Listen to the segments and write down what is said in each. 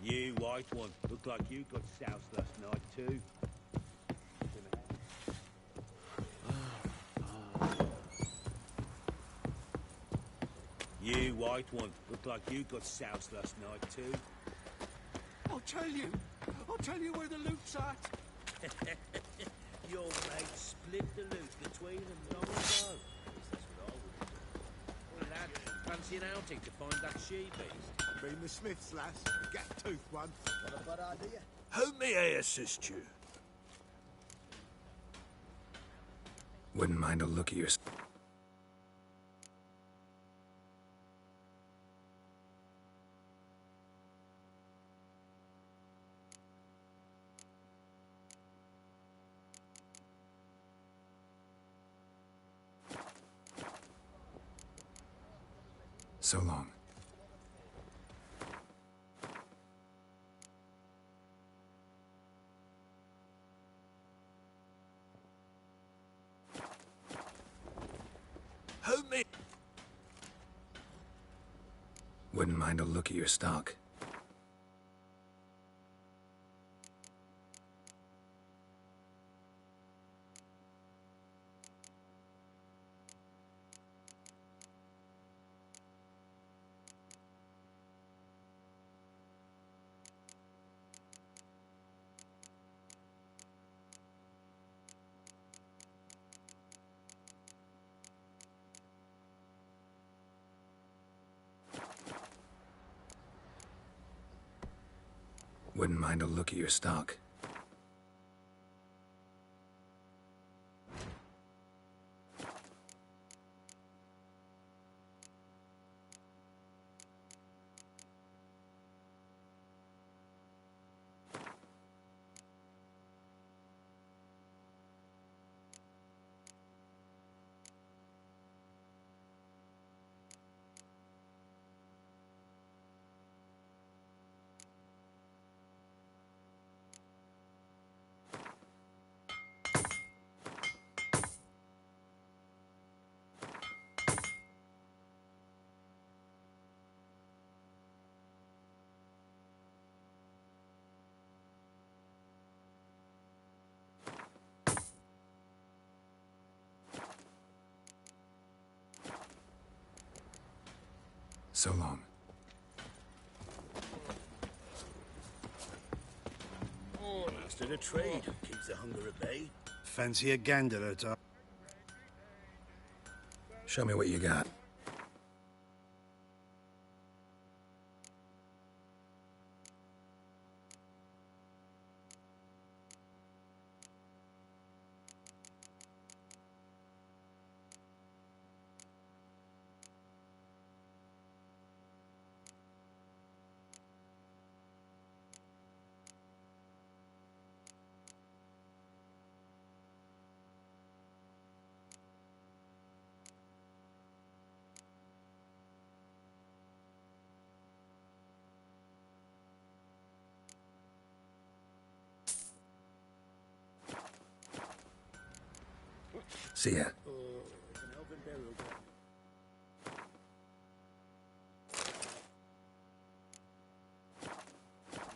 You white one. Looked like you got soused last night too. You white one. Looked like you got soused last night too. I'll tell you where the loot's at. Your mate split the loot between them long ago. At least that's what I would do. Well, lad, fancy an outing to find that she-beast? Been the Smiths, lass. Gap-toothed one. Not a bad idea. How may I assist you? Wouldn't mind a look at your... So long. How may... Wouldn't mind a look at your stock. Wouldn't mind a look at your stock. So long. Oh, master the trade. Keeps the hunger at bay. Fancy a gander at all. Show me what you got. See ya. It's an elven burial ground.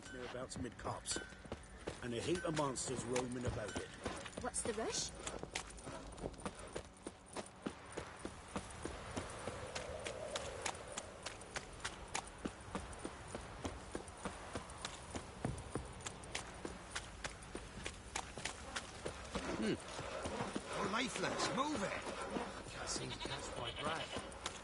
It's nearabouts mid-cops, and a heap of monsters roaming about it. What's the rush? Leaflets, move it! I think that's quite right.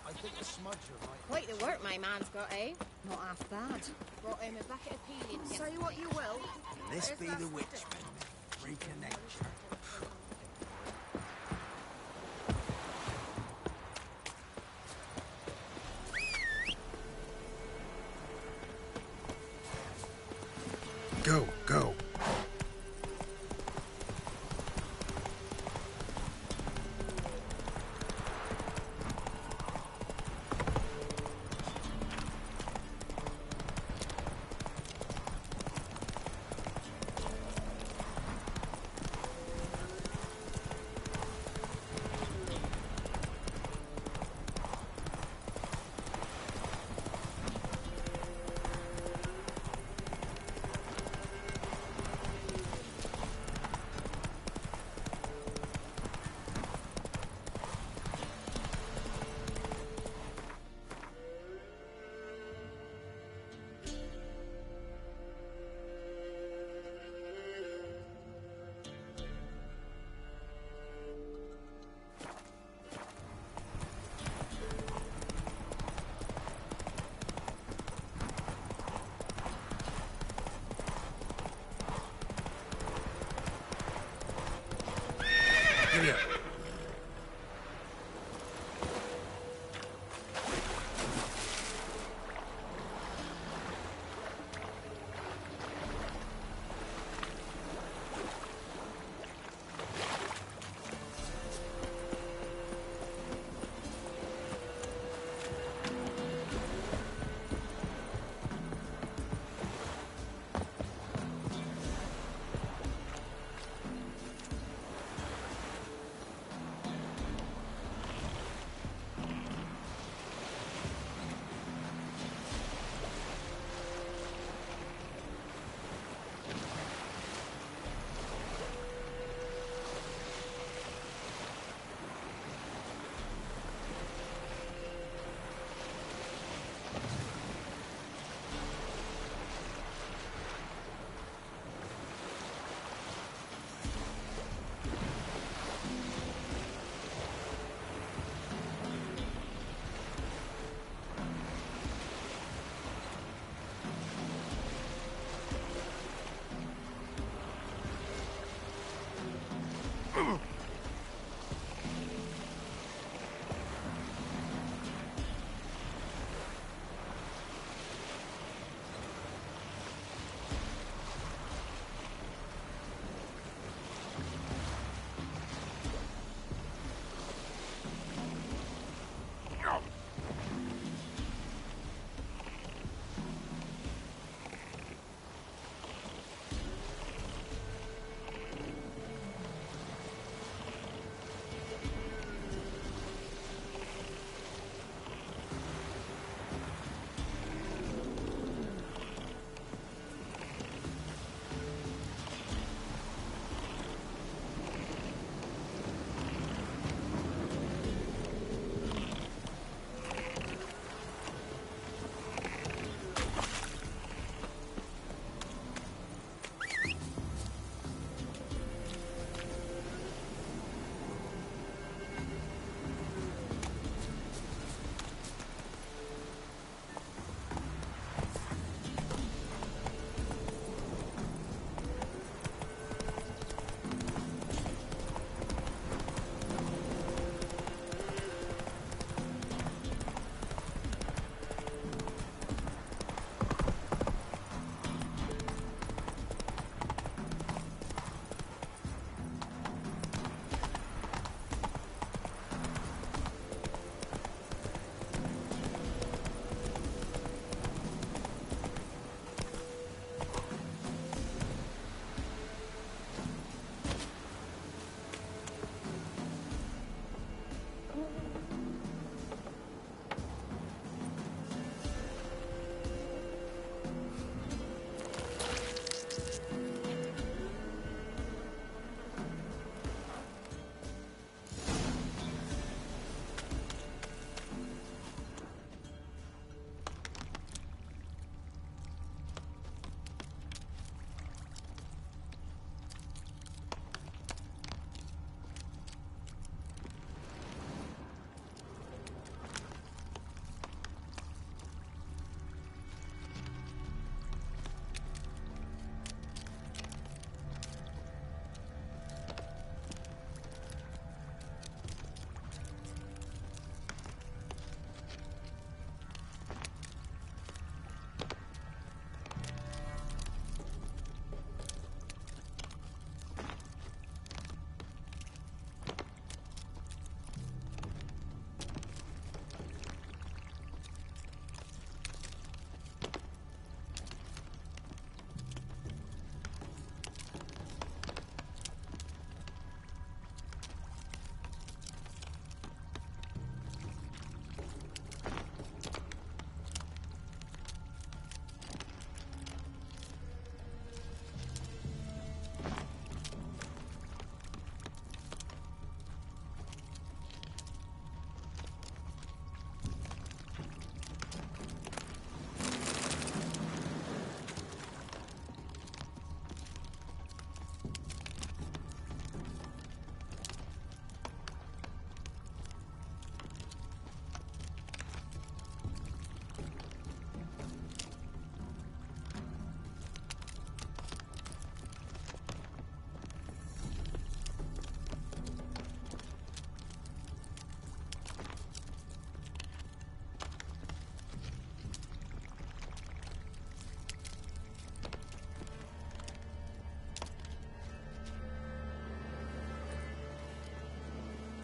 I think the smudger might... Quite the work my man's got, eh? Not half bad. Brought him a bucket of peeling. Say what you will. Can this be the Witchman? Freak of nature. Go, go.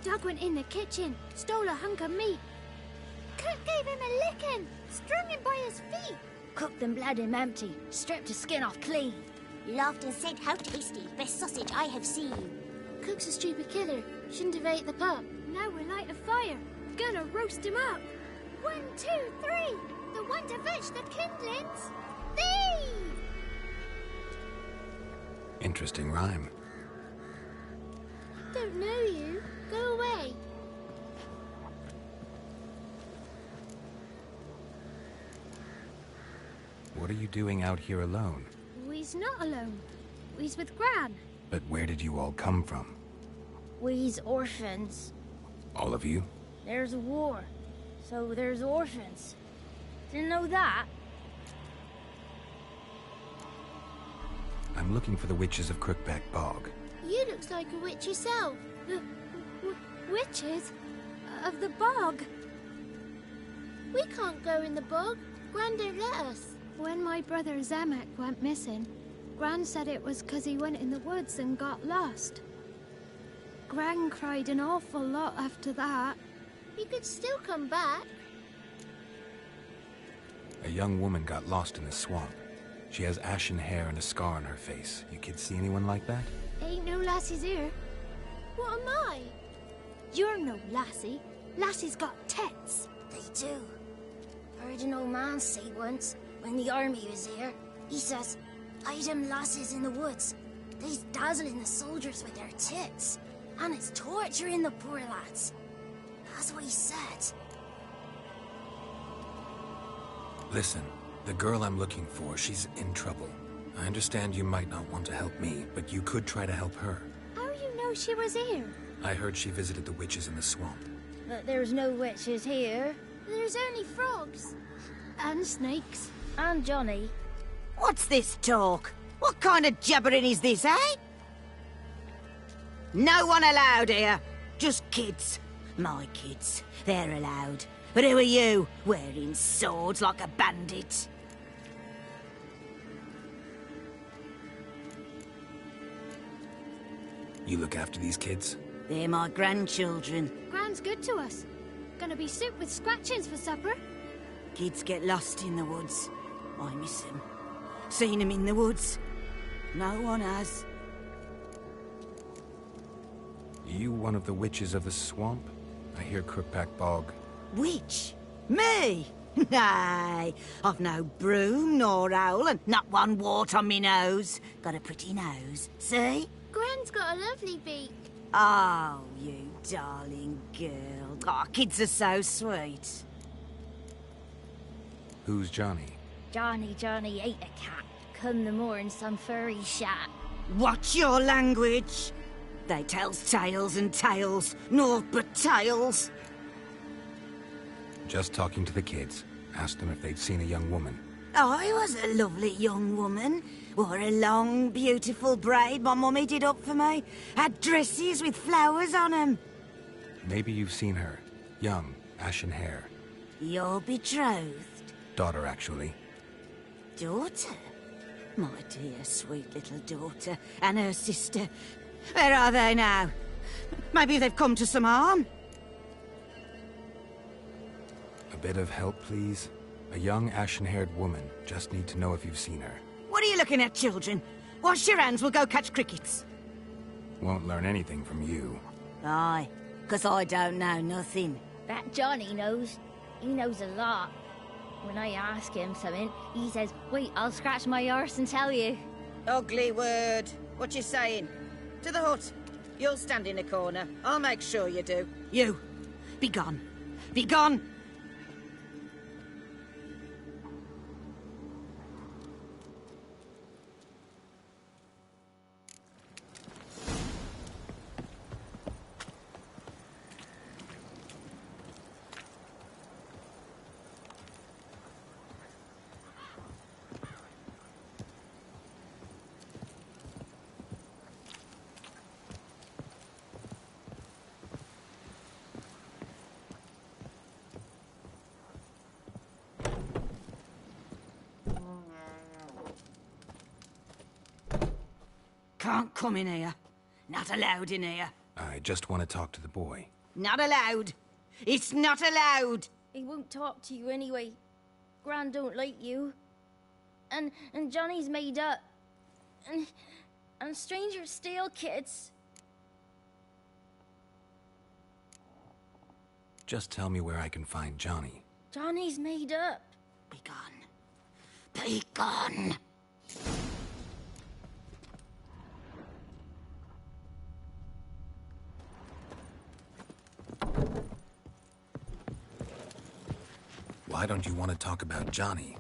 Doug went in the kitchen, stole a hunk of meat. Cook gave him a licking, strung him by his feet. Cooked and bled him empty, stripped his skin off clean. Laughed and said, how tasty, best sausage I have seen. Cook's a stupid killer, shouldn't have ate the pup. Now we'll light a fire, gonna roast him up. 1, 2, 3, the one to fetch the kindlings. Thee! Interesting rhyme. Don't know you. Go away. What are you doing out here alone? We's not alone. We's with Gran. But where did you all come from? We's orphans. All of you? There's a war, so there's orphans. Didn't know that? I'm looking for the witches of Crookback Bog. You looks like a witch yourself. Witches? Of the bog? We can't go in the bog. Gran don't let us. When my brother Zemek went missing, Gran said it was 'cause he went in the woods and got lost. Gran cried an awful lot after that. He could still come back. A young woman got lost in the swamp. She has ashen hair and a scar on her face. You kids see anyone like that? Ain't no lassies here. What am I? You're no lassie. Lassies got tits. They do. Heard an old man say once, when the army was here, he says, "Hide them lasses in the woods. They's dazzling the soldiers with their tits, and it's torturing the poor lads." That's what he said. Listen, the girl I'm looking for, she's in trouble. I understand you might not want to help me, but you could try to help her. How you know she was here? I heard she visited the witches in the swamp. But there's no witches here. There's only frogs. And snakes. And Johnny. What's this talk? What kind of jabbering is this, eh? No one allowed here. Just kids. My kids. They're allowed. But who are you, wearing swords like a bandit? You look after these kids? They're my grandchildren. Gran's good to us. Gonna be soup with scratchings for supper. Kids get lost in the woods. I miss them. Seen them in the woods. No one has. You one of the witches of the swamp? I hear Crookback Bog. Witch? Me? Nay, I've no broom nor owl and not one wart on me nose. Got a pretty nose, see? Gran's got a lovely beak. Oh, you darling girl. Oh, kids are so sweet. Who's Johnny? Johnny ate a cat. Come the more in some furry shat. Watch your language. They tells tales and tales, naught but tales. Just talking to the kids. Asked them if they'd seen a young woman. I was a lovely young woman. Wore a long, beautiful braid my mummy did up for me. Had dresses with flowers on 'em. Maybe you've seen her. Young, ashen hair. You're betrothed? Daughter, actually. Daughter? My dear, sweet little daughter. And her sister. Where are they now? Maybe they've come to some harm? A bit of help, please? A young, ashen-haired woman. Just need to know if you've seen her. What are you looking at, children? Wash your hands, we'll go catch crickets. Won't learn anything from you. Aye, 'cause I don't know nothing. That Johnny knows. He knows a lot. When I ask him something, he says, "Wait, I'll scratch my arse and tell you." Ugly word. What you saying? To the hut. You'll stand in a corner. I'll make sure you do. You. Be gone. Be gone. Can't come in here. Not allowed in here. I just want to talk to the boy. Not allowed. It's not allowed. He won't talk to you anyway. Gran don't like you. And Johnny's made up. And strangers steal kids. Just tell me where I can find Johnny. Johnny's made up. Be gone. Be gone. Why don't you want to talk about Johnny?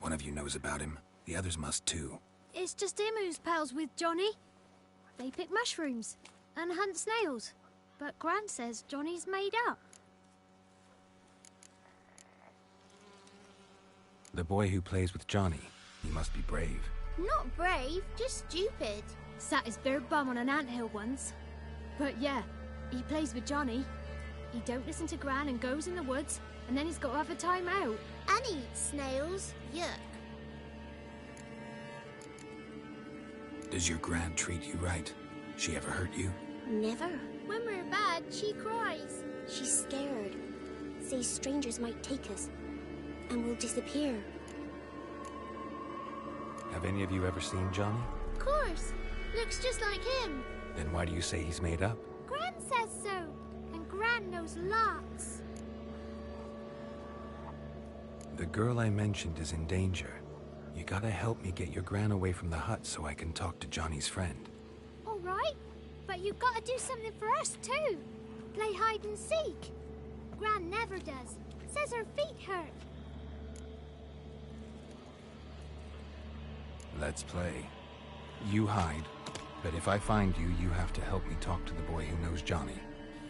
One of you knows about him. The others must too. It's just him who's pals with Johnny. They pick mushrooms and hunt snails. But Gran says Johnny's made up. The boy who plays with Johnny. He must be brave. Not brave, just stupid. Sat his bare bum on an anthill once. But yeah, he plays with Johnny. He don't listen to Gran and goes in the woods, and then he's got to have a time out. And eats snails. Yuck. Does your Gran treat you right? She ever hurt you? Never. When we're bad, she cries. She's scared. Says strangers might take us. And we'll disappear. Have any of you ever seen Johnny? Of course. Looks just like him. Then why do you say he's made up? Gran says so. And Gran knows lots. The girl I mentioned is in danger. You gotta help me get your Gran away from the hut so I can talk to Johnny's friend. All right. But you've got to do something for us too. Play hide and seek. Gran never does. Says her feet hurt. Let's play. You hide, but if I find you, you have to help me talk to the boy who knows Johnny.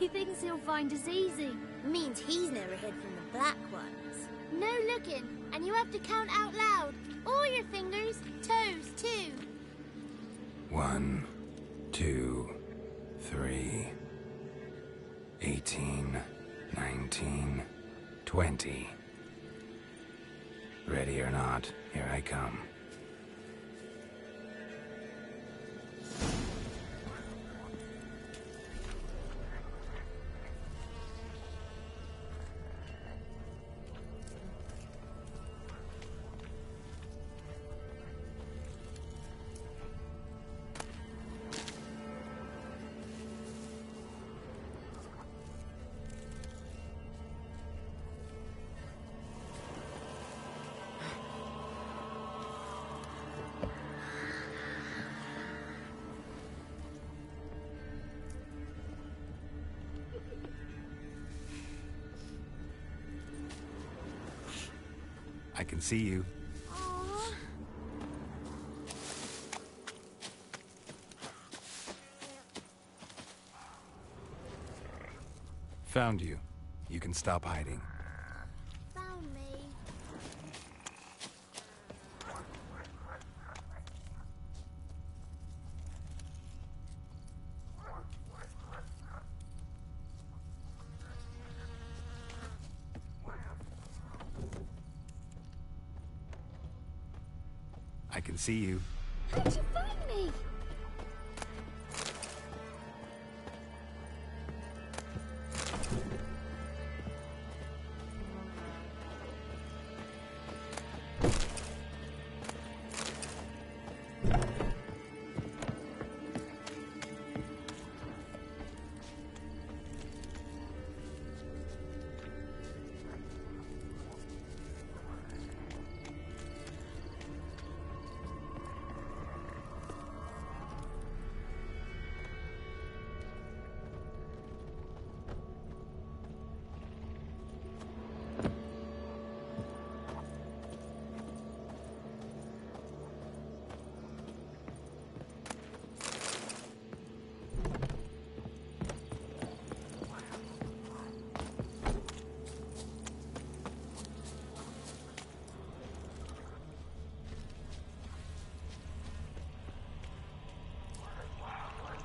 He thinks he'll find us easy. Means he's never hid from the black ones. No looking, and you have to count out loud. All your fingers, toes too. 1, 2, 3, 18, 19, 20. Ready or not, here I come. I can see you. Aww. Found you. You can stop hiding. Found me. I can see you. How'd you find me?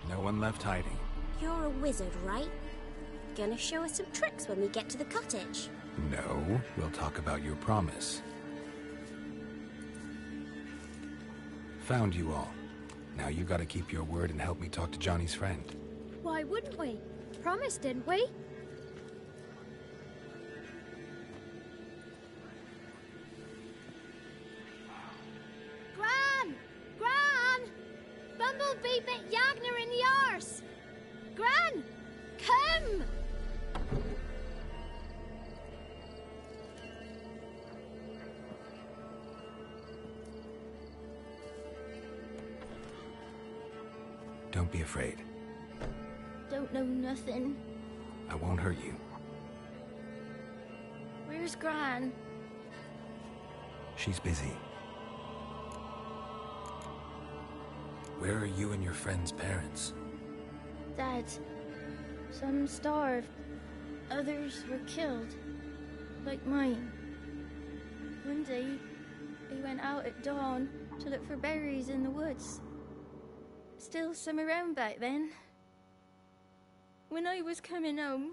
No one left hiding. You're a wizard, right? Gonna show us some tricks when we get to the cottage. No, we'll talk about your promise. Found you all. Now you gotta keep your word and help me talk to Johnny's friend. Why wouldn't we? Promised, didn't we? could be bit Yagner in the arse. Gran, come! Don't be afraid. Don't know nothing. I won't hurt you. Where's Gran? She's busy. Where are you and your friend's parents? Dad. Some starved. Others were killed. Like mine. One day, he went out at dawn to look for berries in the woods. Still some around back then. When I was coming home,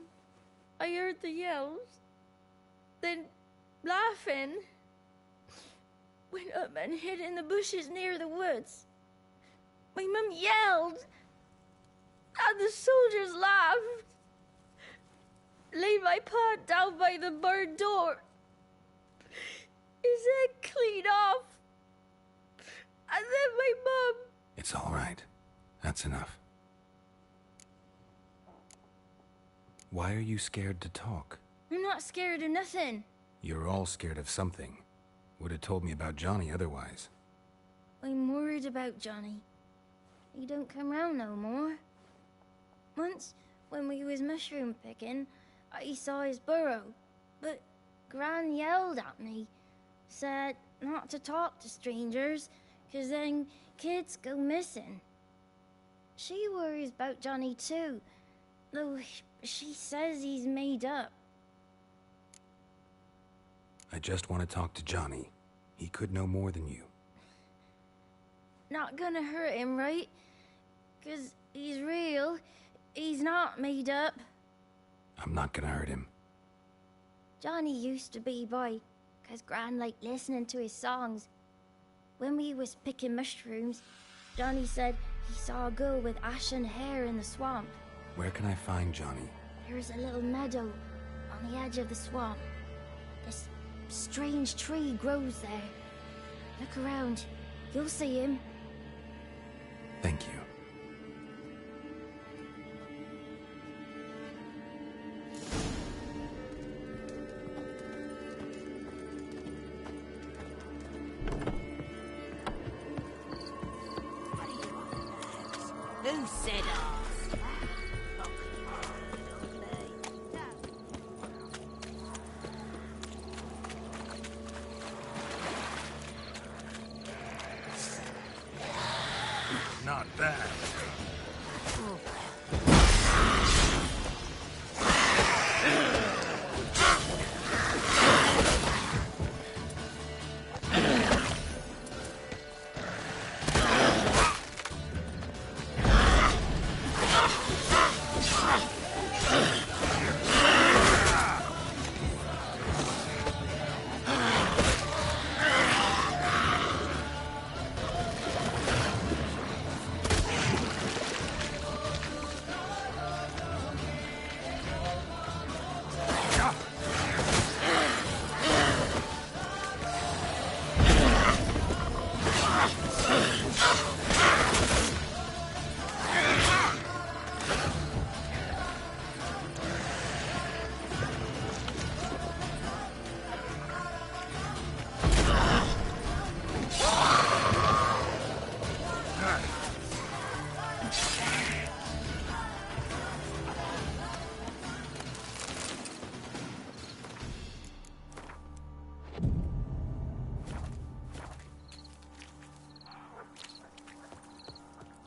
I heard the yells. Then, laughing, went up and hid in the bushes near the woods. My mum yelled, and the soldiers laughed. Laid my pa down by the barn door. His head clean off. And then my mum... It's all right. That's enough. Why are you scared to talk? I'm not scared of nothing. You're all scared of something. Would have told me about Johnny otherwise. I'm worried about Johnny. He don't come round no more. Once, when we was mushroom picking, I saw his burrow, but Gran yelled at me, said not to talk to strangers, 'cause then kids go missing. She worries about Johnny too, though she says he's made up. I just want to talk to Johnny. He could know more than you. Not gonna hurt him, right? 'Cause he's real. He's not made up. I'm not gonna hurt him. Johnny used to be boy, 'cause Gran liked listening to his songs. When we was picking mushrooms, Johnny said he saw a girl with ashen hair in the swamp. Where can I find Johnny? There's a little meadow on the edge of the swamp. This strange tree grows there. Look around. You'll see him. Thank you. Who said ours? Not bad.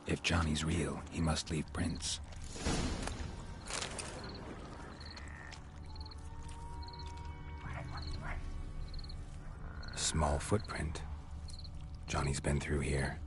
If Johnny's real, he must leave prints. Small footprint. Johnny's been through here.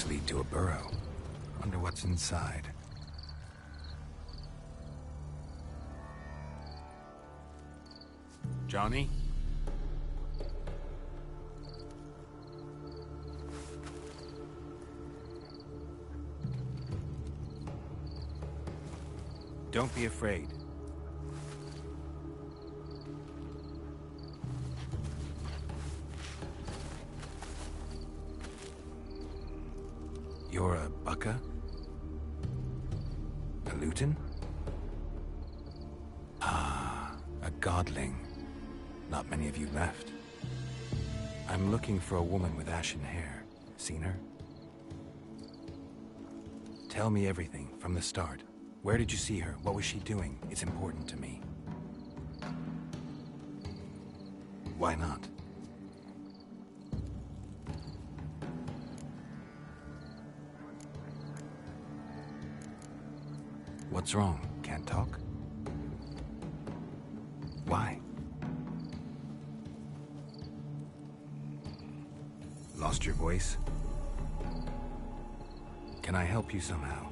Tracks lead to a burrow. Wonder what's inside. Johnny? Don't be afraid. You're a Bucka? A Luton? Ah, a godling. Not many of you left. I'm looking for a woman with ashen hair. Seen her? Tell me everything, from the start. Where did you see her? What was she doing? It's important to me. Why not? What's wrong? Can't talk? Why? Lost your voice? Can I help you somehow?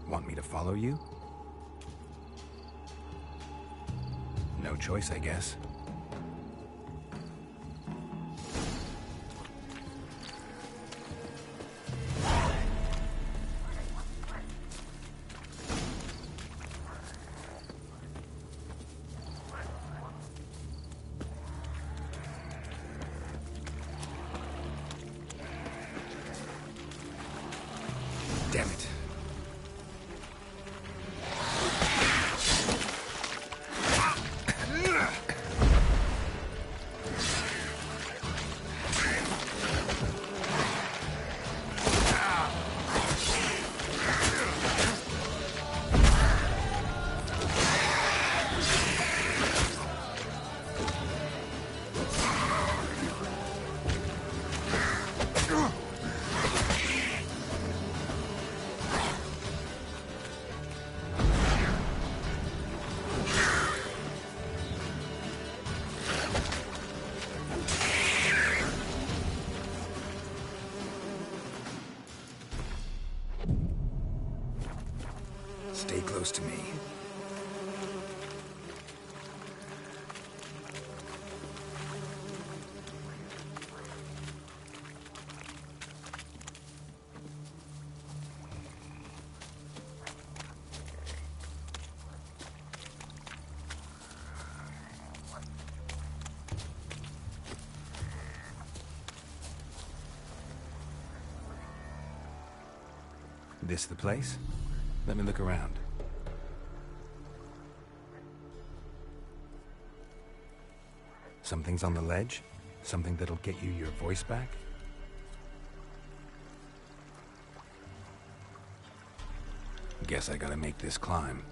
Want me to follow you? No choice, I guess. Damn it. Stay close to me. This the place? Let me look around. Something's on the ledge? Something that'll get you your voice back? Guess I gotta make this climb.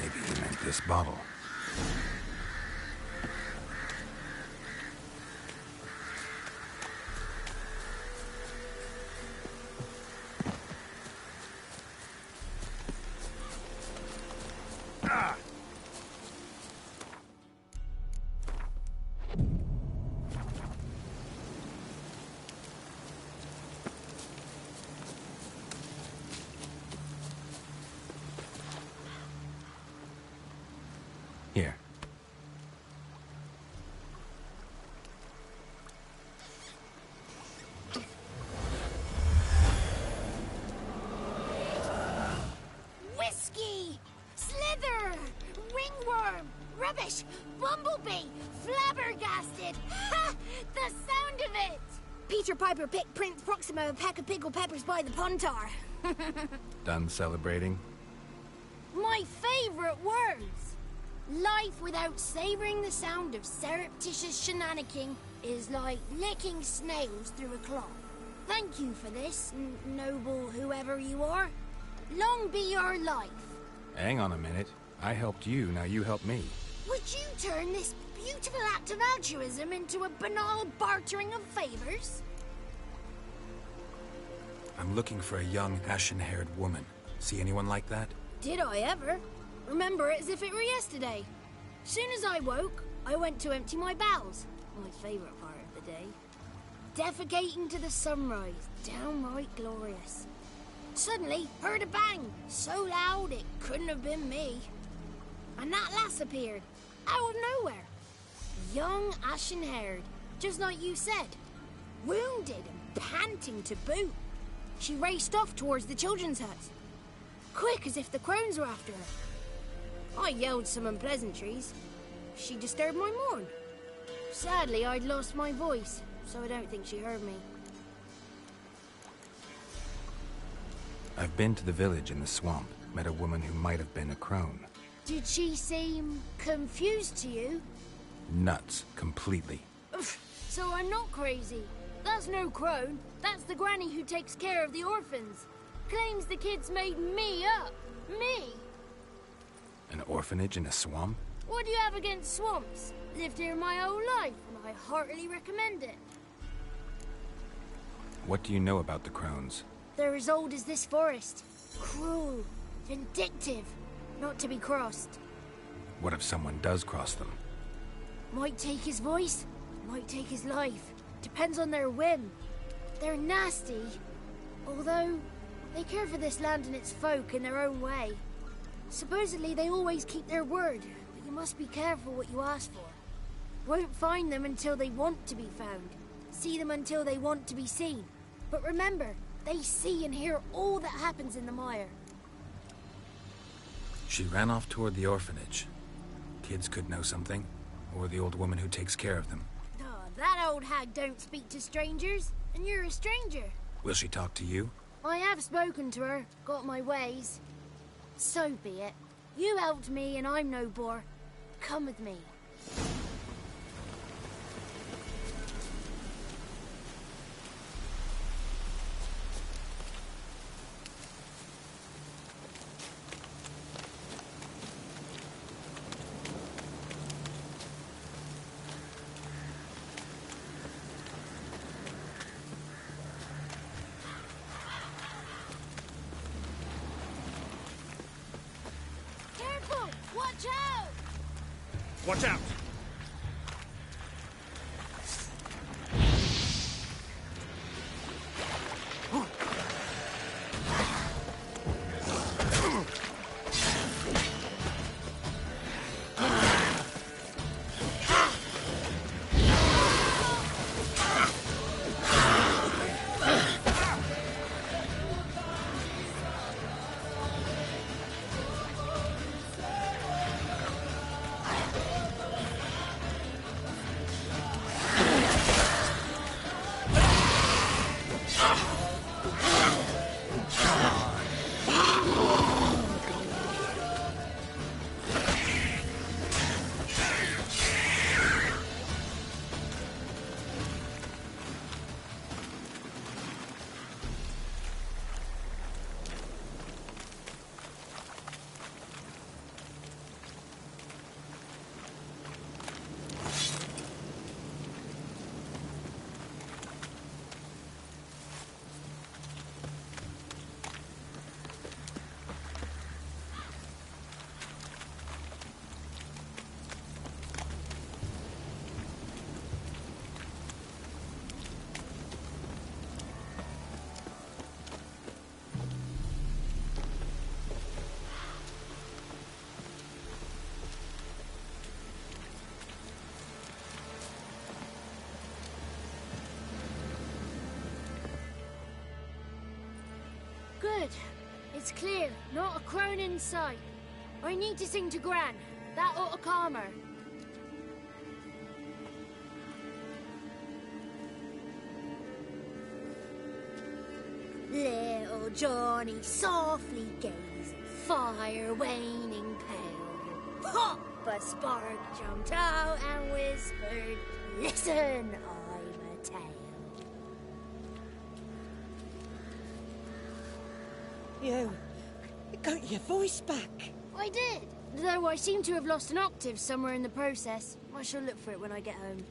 Maybe he meant this bottle. Here. Whiskey! Slither! Ringworm! Rubbish! Bumblebee! Flabbergasted! Ha! The sound of it! Peter Piper picked Prince Proximo a pack of pickled peppers by the Pontar. Done celebrating? My favorite words! Life without savoring the sound of surreptitious shenanigans is like licking snails through a cloth. Thank you for this, noble whoever you are. Long be your life. Hang on a minute. I helped you, now you help me. Would you turn this beautiful act of altruism into a banal bartering of favors? I'm looking for a young, ashen-haired woman. See anyone like that? Did I ever? Remember it as if it were yesterday. Soon as I woke, I went to empty my bowels. My favourite part of the day. Defecating to the sunrise. Downright glorious. Suddenly, heard a bang. So loud it couldn't have been me. And that lass appeared. Out of nowhere. Young, ashen-haired. Just like you said. Wounded and panting to boot. She raced off towards the children's hut. Quick as if the crones were after her. I yelled some unpleasantries. She disturbed my morn. Sadly, I'd lost my voice, so I don't think she heard me. I've been to the village in the swamp. Met a woman who might have been a crone. Did she seem confused to you? Nuts. Completely. So I'm not crazy. That's no crone. That's the granny who takes care of the orphans. Claims the kids made me up. Me! An orphanage in a swamp? What do you have against swamps? Lived here my whole life, and I heartily recommend it. What do you know about the crones? They're as old as this forest. Cruel. Vindictive. Not to be crossed. What if someone does cross them? Might take his voice, might take his life. Depends on their whim. They're nasty. Although, they care for this land and its folk in their own way. Supposedly they always keep their word, but you must be careful what you ask for. Won't find them until they want to be found. See them until they want to be seen. But remember, they see and hear all that happens in the mire. She ran off toward the orphanage. Kids could know something. Or the old woman who takes care of them. Oh, that old hag don't speak to strangers, and you're a stranger. Will she talk to you? I have spoken to her, got my ways. So be it. You helped me and I'm no bore. Come with me. Watch out! Watch out! It's clear, not a crone in sight. I need to sing to Gran. That ought to calm her. Little Johnny softly gazed, fire waning pale. Pop! A spark jumped out and whispered, "Listen, I'm a tale." You got your voice back. I did, though I seem to have lost an octave somewhere in the process. I shall look for it when I get home.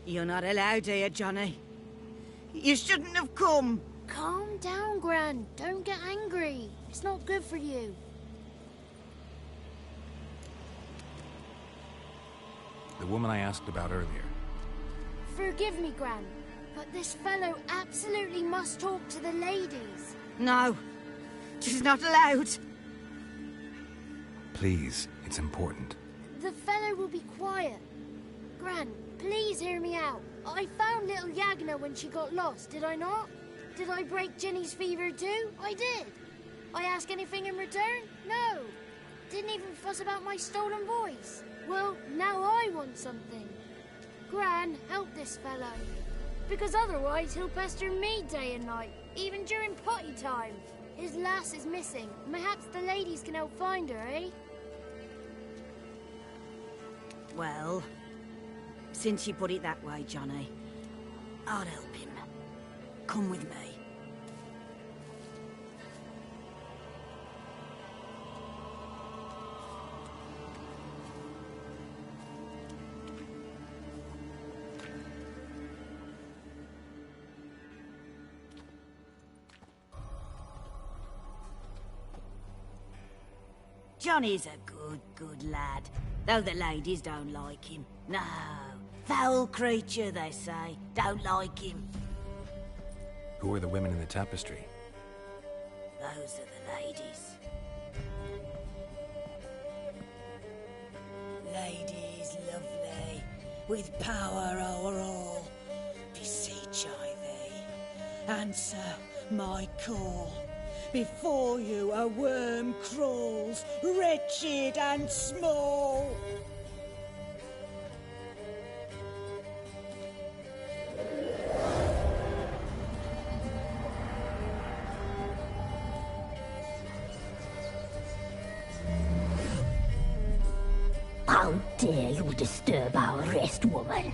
You're not allowed here, Johnny. You shouldn't have come. Calm down, Gran. Don't get angry. It's not good for you. The woman I asked about earlier. Forgive me, Gran, but this fellow absolutely must talk to the ladies. No, she's not allowed. Please, it's important. The fellow will be quiet. Gran, please hear me out. I found little Yagna when she got lost, did I not? Did I break Jenny's fever too? I did. I ask anything in return? No. Didn't even fuss about my stolen voice. Well, now I want something. Gran, help this fellow. Because otherwise he'll pester me day and night, even during potty time. His lass is missing. Perhaps the ladies can help find her, eh? Well, since you put it that way, Johnny, I'll help him. Come with me. Johnny's a good lad, though the ladies don't like him. No, foul creature, they say. Don't like him. Who are the women in the tapestry? Those are the ladies. Ladies lovely, with power o'er all. Beseech I thee, answer my call. Before you a worm crawls, wretched and small. How dare you disturb our rest, woman?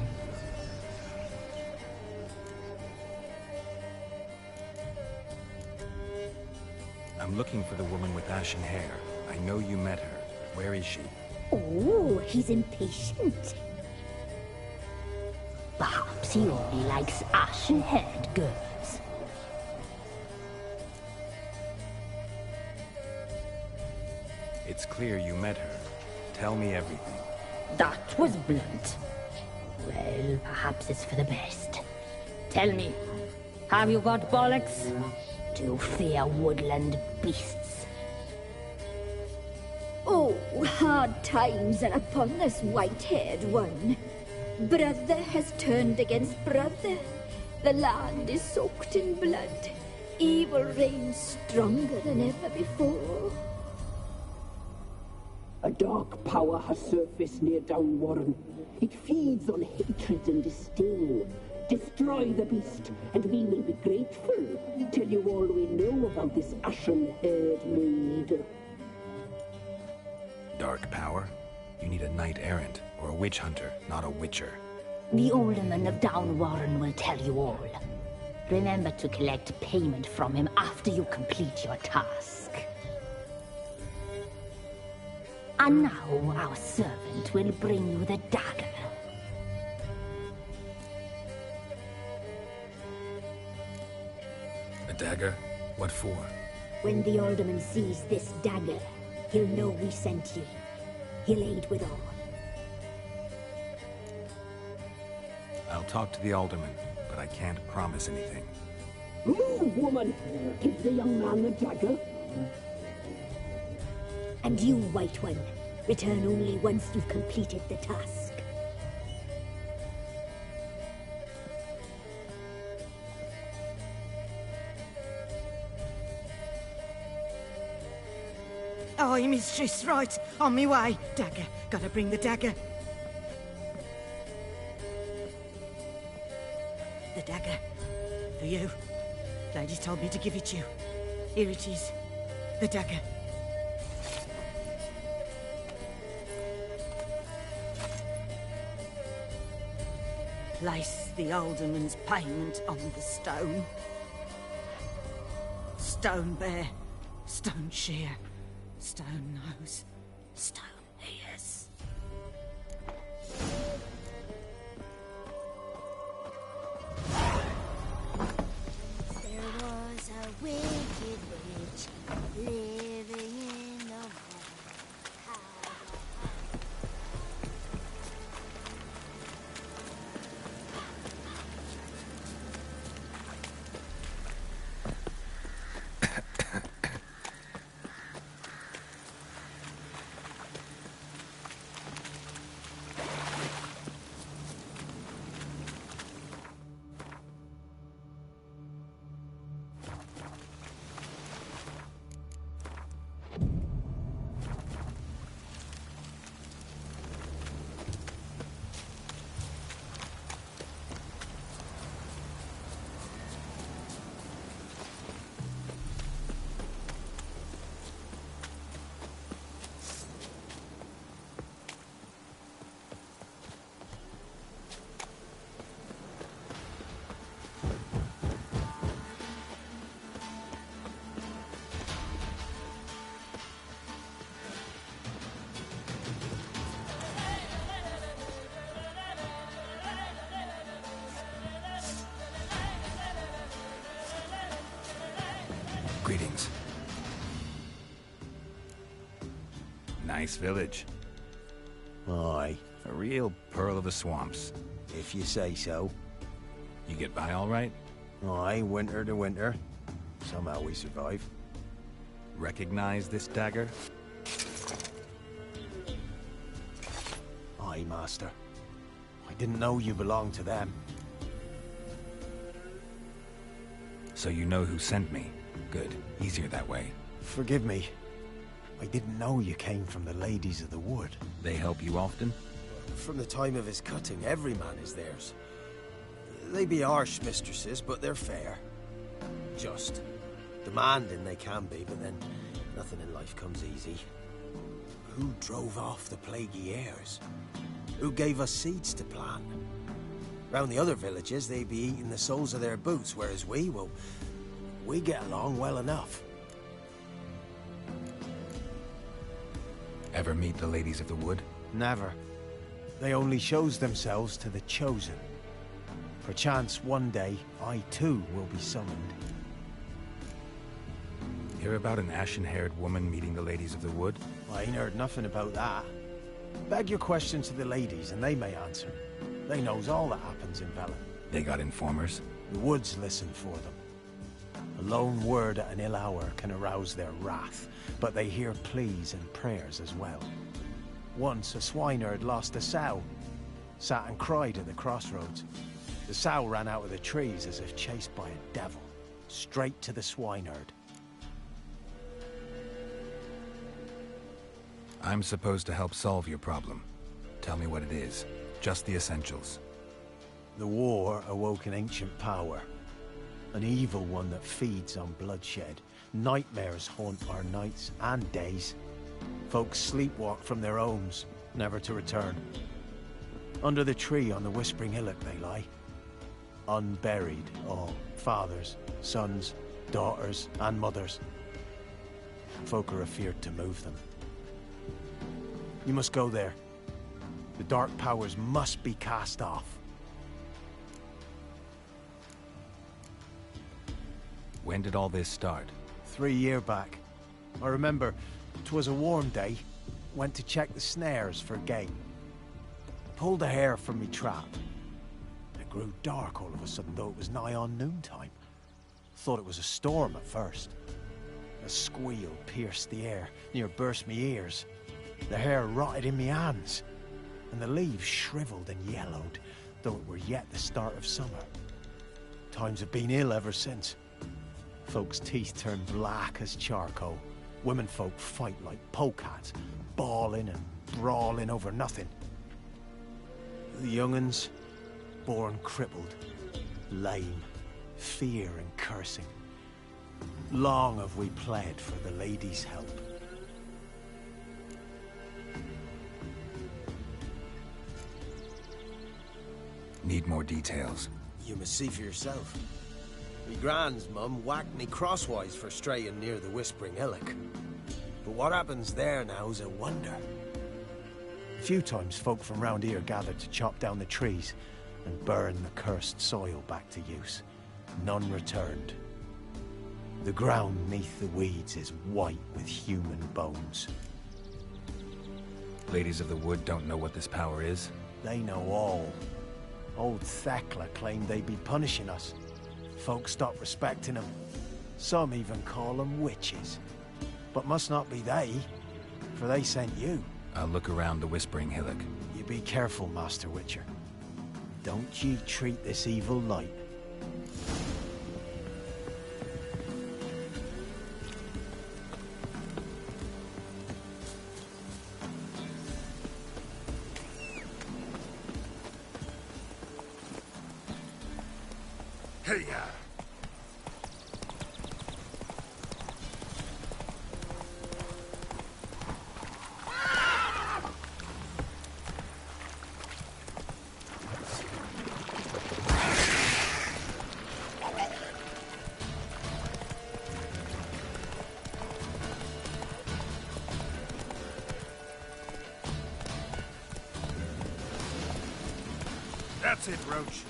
I'm looking for the woman with ashen hair. I know you met her. Where is she? Oh, he's impatient. Perhaps he only likes ashen-haired girls. It's clear you met her. Tell me everything. That was blunt. Well, perhaps it's for the best. Tell me, have you got bollocks? Do you fear woodland beasts? Oh, hard times are upon this white-haired one. Brother has turned against brother. The land is soaked in blood. Evil reigns stronger than ever before. A dark power has surfaced near Downwarren. It feeds on hatred and disdain. Destroy the beast, and we will be grateful. Tell you all we know about this ashen-haired maid. Dark power? You need a knight-errant, or a witch-hunter, not a witcher. The alderman of Downwarren will tell you all. Remember to collect payment from him after you complete your task. And now our servant will bring you the dagger. A dagger? What for? When the alderman sees this dagger, he'll know we sent you. He'll aid with all. I'll talk to the alderman, but I can't promise anything. Move, woman! Give the young man the dagger. And you, White One, return only once you've completed the task. Aye, mistress, right. On me way. Dagger. Gotta bring the dagger. The dagger. For you. Lady told me to give it you. Here it is. The dagger. Place the alderman's payment on the stone. Stone bear, stone shear, stone nose, stone ears. There was a wicked witch living in the moon. Greetings. Nice village. Aye, A real pearl of the swamps. if you say so. You get by all right? Aye, winter to winter. Somehow we survive. Recognize this dagger? Aye, master. I didn't know you belonged to them. So you know who sent me. Good. Easier that way. Forgive me. I didn't know you came from the Ladies of the Wood. They help you often? From the time of his cutting, every man is theirs. They be harsh mistresses, but they're fair. Just. Demanding they can be, but then nothing in life comes easy. Who drove off the plaguey airs? Who gave us seeds to plant? Round the other villages, they be eating the soles of their boots, whereas we, well, we get along well enough. Ever meet the Ladies of the Wood? Never. They only shows themselves to the chosen. Perchance one day, I too will be summoned. Hear about an ashen-haired woman meeting the Ladies of the Wood? I ain't heard nothing about that. Beg your question to the ladies, and they may answer. They knows all that happens in Velen. They got informers? The woods listen for them. A lone word at an ill hour can arouse their wrath, but they hear pleas and prayers as well. Once a swineherd lost a sow, sat and cried at the crossroads. The sow ran out of the trees as if chased by a devil, straight to the swineherd. I'm supposed to help solve your problem. Tell me what it is. Just the essentials. The war awoke an ancient power. An evil one that feeds on bloodshed. Nightmares haunt our nights and days. Folks sleepwalk from their homes, never to return. Under the tree on the Whispering Hillock they lie. Unburied all. Fathers, sons, daughters, and mothers. Folk are afeard to move them. You must go there. The dark powers must be cast off. When did all this start? 3 years back. I remember 'twas a warm day. Went to check the snares for game. Pulled a hare from me trap. It grew dark all of a sudden, though it was nigh on noontime. Thought it was a storm at first. A squeal pierced the air, near burst me ears. The hair rotted in me hands, and the leaves shriveled and yellowed, though it were yet the start of summer. Times have been ill ever since. Folks' teeth turned black as charcoal, Womenfolk fight like polecats, bawling and brawling over nothing. The young'uns, born crippled, lame, fear and cursing. Long have we pled for the lady's help. Need more details. You must see for yourself. Me grand's mum whacked me crosswise for straying near the Whispering Hillock. But what happens there now is a wonder. A few times folk from round here gathered to chop down the trees and burn the cursed soil back to use. None returned. The ground neath the weeds is white with human bones. Ladies of the Wood don't know what this power is? They know all. Old Thekla claimed they'd be punishing us. Folk stopped respecting them. Some even call them witches. But must not be they, for they sent you. I'll look around the Whispering Hillock. You be careful, Master Witcher. Don't ye treat this evil light. Hey-ya! That's it, Roach.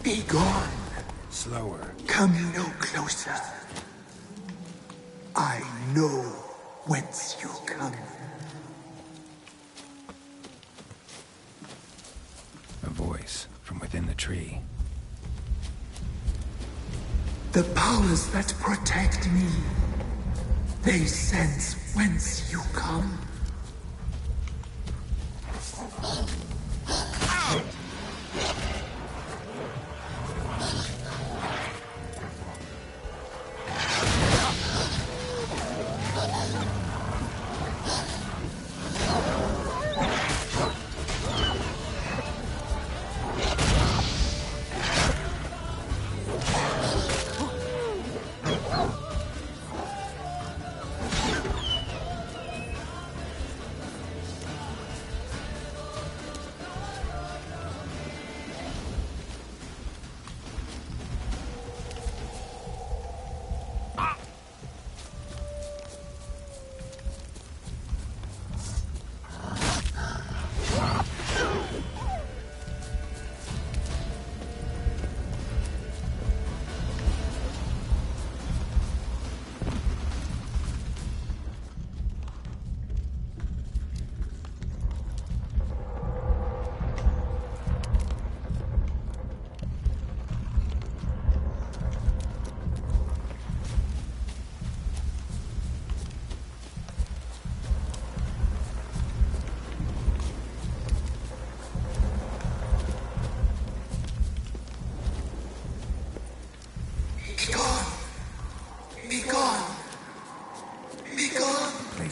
Be gone. Slower. Come no closer. I know whence you come. A voice from within the tree. The powers that protect me, they sense whence you come.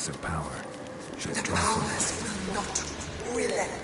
Of power. The powers will not relent.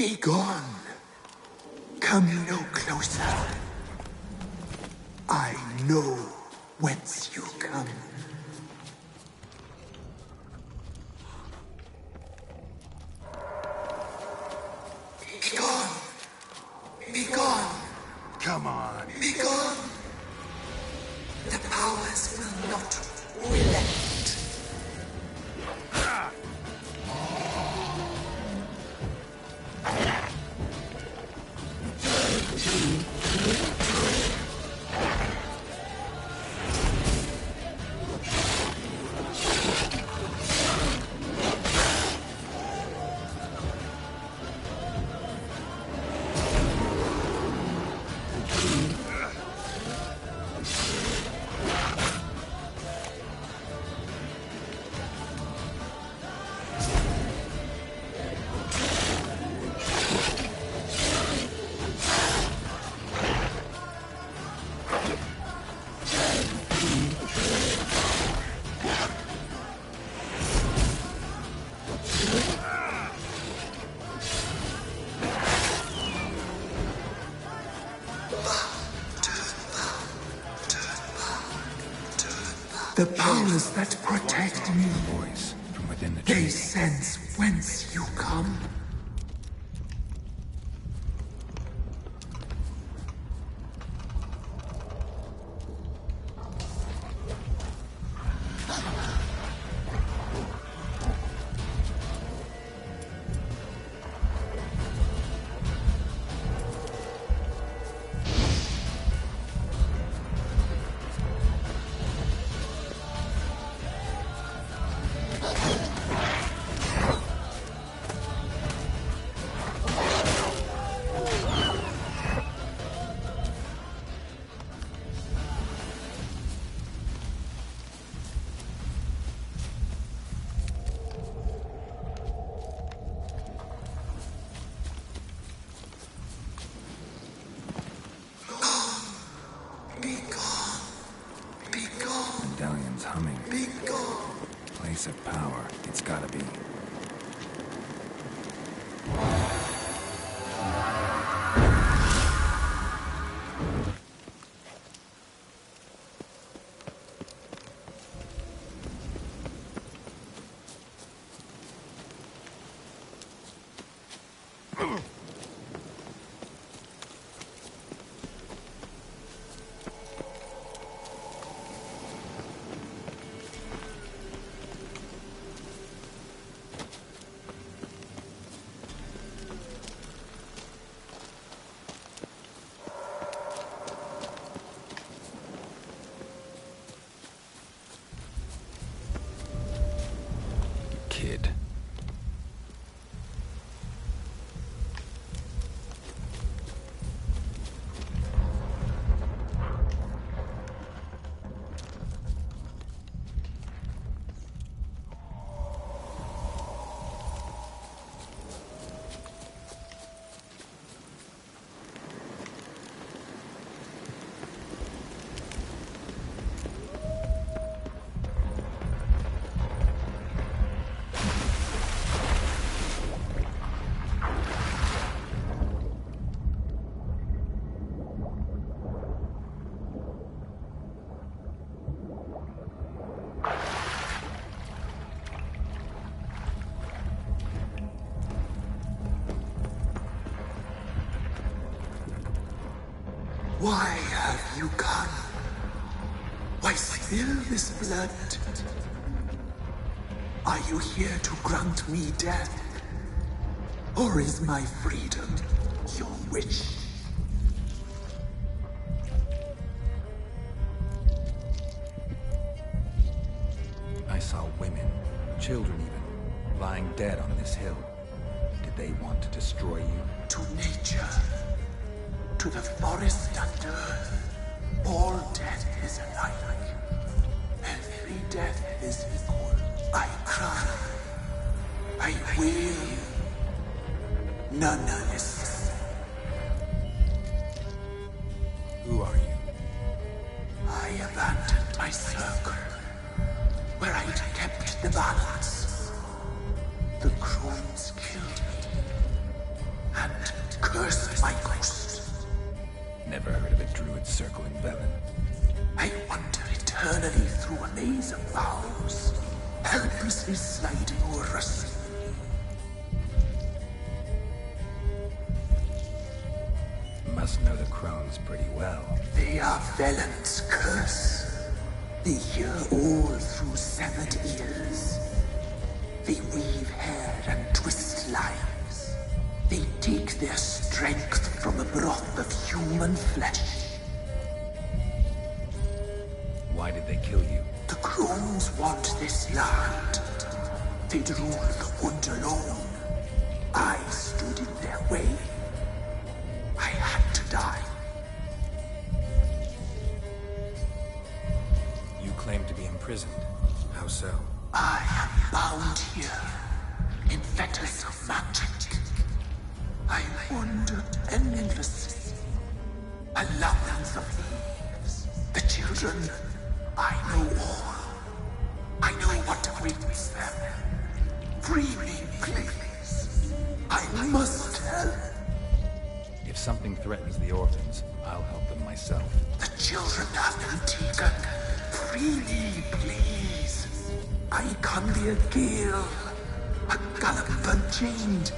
Be gone. Come no closer. I know whence you come. Be gone. Be gone. Come on. Be gone. The powers will not relent. The powers that protect me, Voice from within the they tree. sense whence you come. Medallion's humming. Place of power. It's gotta be. Kid. Why have you come? Why spill this blood? Are you here to grant me death? Or is my freedom your wish? I saw women, children even, lying dead on this hill. Did they want to destroy you? To nature, to the forest and earth, all death is alike. Every death is equal. I cry, I wail, none listens. Who are you? I abandoned my circle, where I'd kept the balance. The crones killed me, circling Velen? I wander eternally through a maze of vows, helplessly sliding over a sea. Must know the crones pretty well. They are Velen's curse. They hear all through severed ears. They weave hair and twist lives. They take their strength from a broth of human flesh. Why did they kill you? The crones want this land. They'd rule the wood alone. I stood in their way. I had to die. You claim to be imprisoned. How so? I am bound here, in fetters of magic. I wander endlessly, a labyrinth of leaves. The children, I know all. I know what awaits them. Free me, please. I must help. If something threatens the orphans, I'll help them myself. The children have been taken. Free me, please. I can be a gale, a gallop unchained.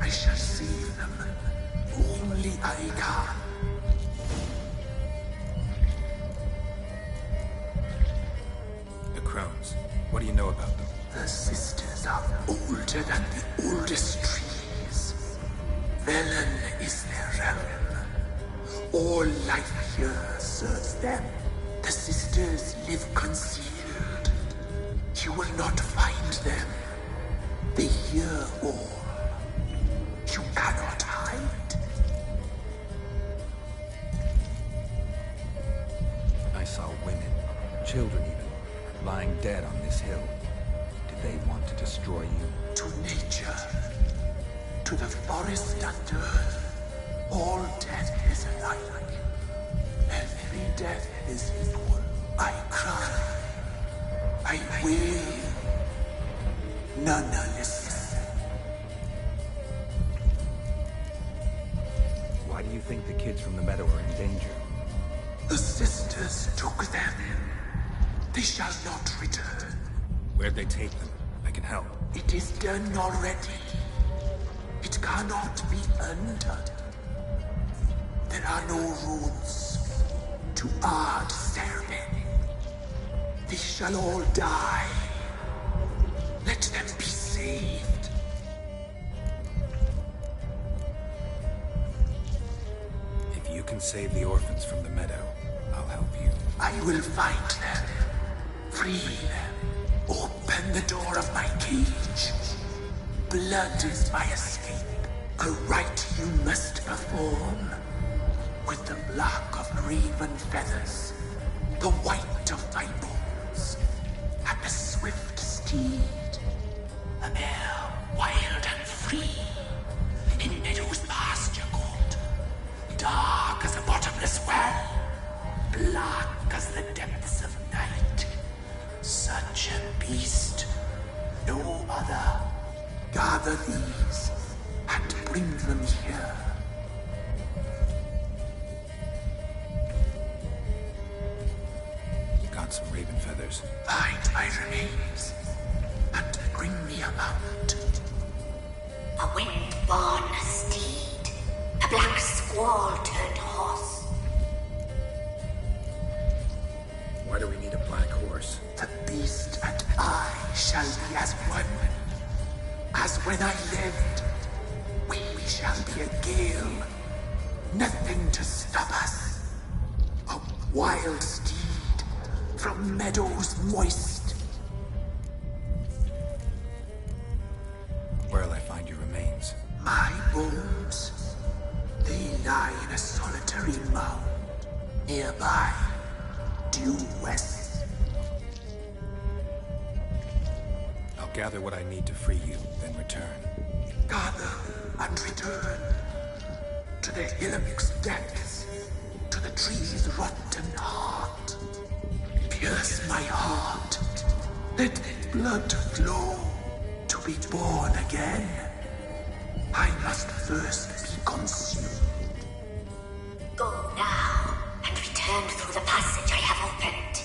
I shall save them. Only I can. The crones. What do you know about them? The sisters are older than the oldest trees. Velen is their realm. All life here serves them. The sisters live concealed. You will not find them. They hear all. You cannot hide. I saw women, children even, lying dead on this hill. Did they want to destroy you? To nature, to the forest and earth, all death is alike. Every death is equal. I cry. I wail. None listens. Why do you think the kids from the meadow are in danger? The sisters took them. They shall not return. Where'd they take them? I can help. It is done already. It cannot be undone. There are no rules to add ceremony. They shall all die. Let them be saved. If you can save the orphans from the meadow, I'll help you. I will find them. Free them. Open the door of my cage. Blood is my escape. A rite you must perform. With the black of raven feathers, the white of my bones, and the swift steed. A mare wild and free, in meadows pasture gold, dark as a bottomless well, black as the depths of night. Such a beast, no other. Gather these and bring them here. You got some raven feathers. Find my remains and bring me a mount. A wind-born steed, a black squall turned horse. Why do we need a black horse? The beast and I shall be as one. As when I lived, we shall be a gale. Nothing to stop us. A wild steed from meadows moist. Where'll I find your remains? My bones, they lie in a solitary mound. Nearby, due west. I'll gather what I need to free you, then return. Gather and return to the hillock's depths, to the tree's rotten heart. Pierce my heart, let blood flow to be born again. I must first be consumed. Go now and again through the passage I have opened.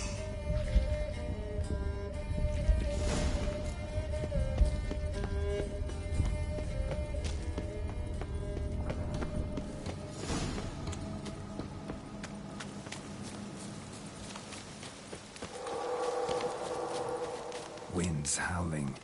Winds howling.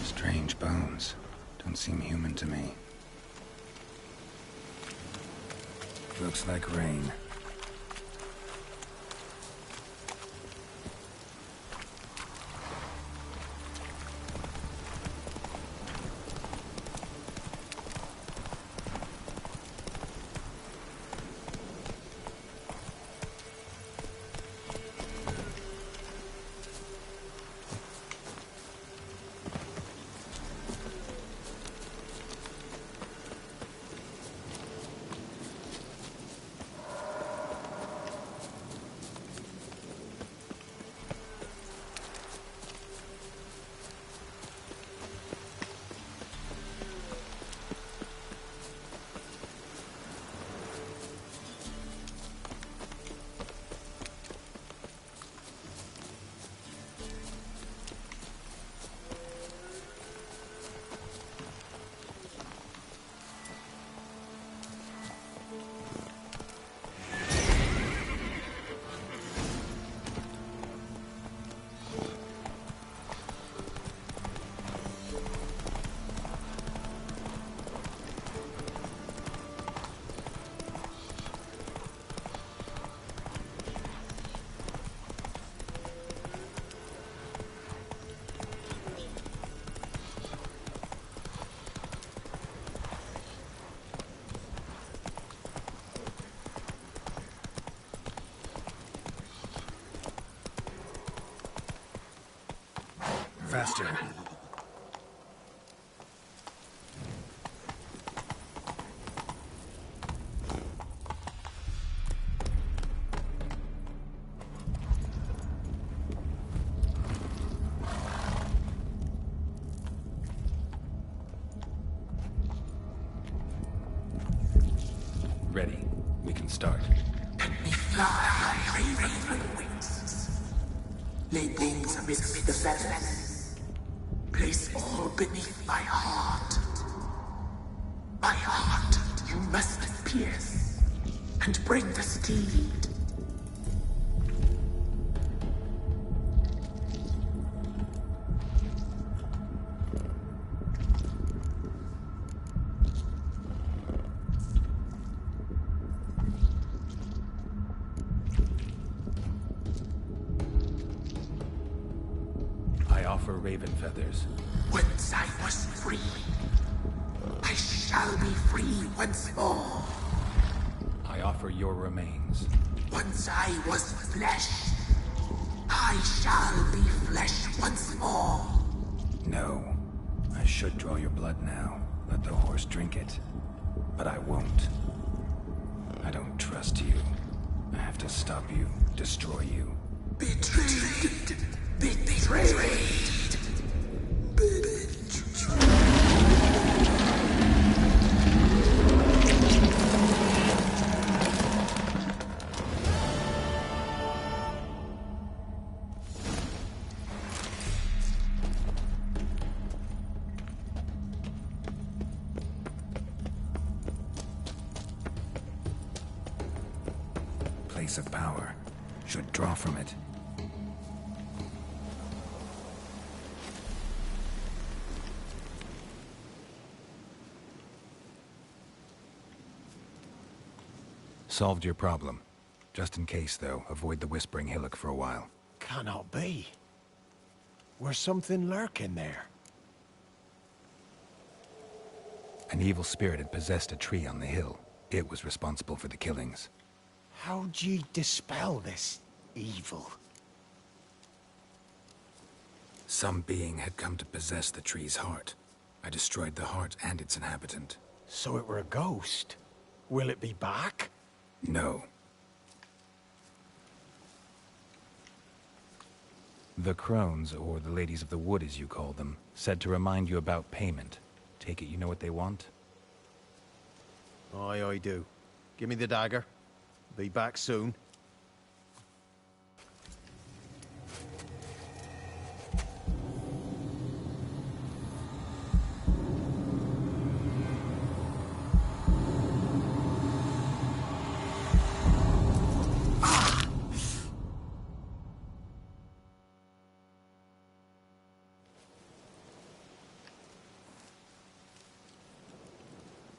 Strange bones. Don't seem human to me. Looks like rain. Faster. Ready. We can start. Let me fly, raven wings. Lay wings amidst the feathers. Place all beneath my heart. My heart you must pierce, and bring the steed. I offer raven feathers. Once I was free, I shall be free once more. I offer your remains. Once I was flesh, I shall be flesh once more. No. I should draw your blood now. Let the horse drink it. But I won't. I don't trust you. I have to stop you, destroy you. Betrayed. Betrayed. Place of power. Should draw from it. Solved your problem. Just in case, though, avoid the Whispering Hillock for a while. Cannot be. Where's something lurking there? An evil spirit had possessed a tree on the hill. It was responsible for the killings. How'd ye dispel this evil? Some being had come to possess the tree's heart. I destroyed the heart and its inhabitant. So it were a ghost. Will it be back? No. The crones, or the ladies of the wood as you call them, said to remind you about payment. Take it you know what they want? Aye, I do. Give me the dagger. Be back soon.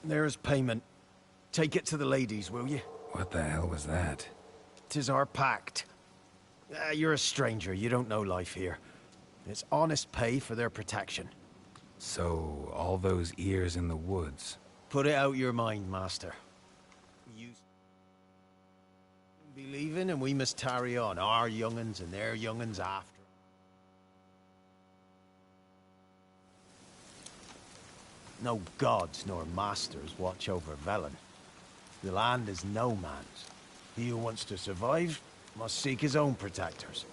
There's payment. Take it to the ladies, will you? What the hell was that? 'Tis our pact. You're a stranger, you don't know life here. It's honest pay for their protection. So, all those ears in the woods. Put it out your mind, master. You be leaving and we must tarry on, our young'uns and their young'uns after. No gods nor masters watch over Velen. The land is no man's. He who wants to survive must seek his own protectors.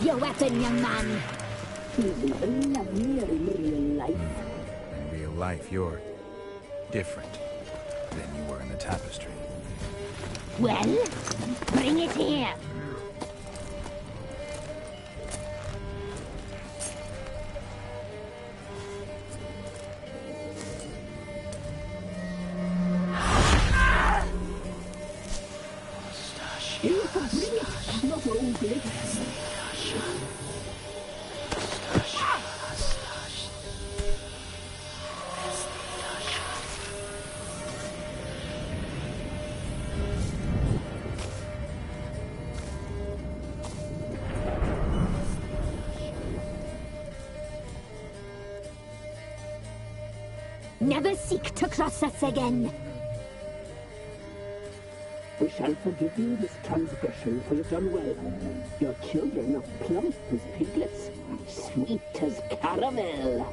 Your weapon, young man. He's even lovelier in real life. In real life, you're different than you were in the tapestry. Well, bring it here. You can bring it, not only. Never seek to cross us again. We shall forgive you this transgression, for you've done well. Your children are plump as piglets, sweet as caramel.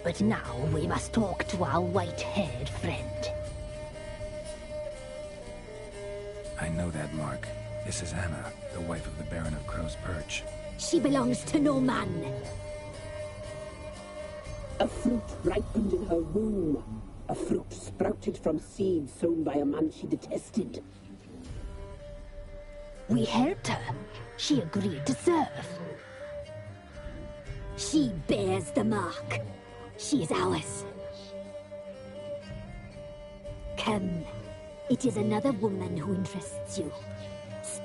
But now we must talk to our white-haired friend. I know that mark. This is Anna, the wife of the Baron of Crow's Perch. She belongs to no man. A fruit ripened in her womb. A fruit sprouted from seeds sown by a man she detested. We helped her. She agreed to serve. She bears the mark. She is ours. Come. It is another woman who interests you.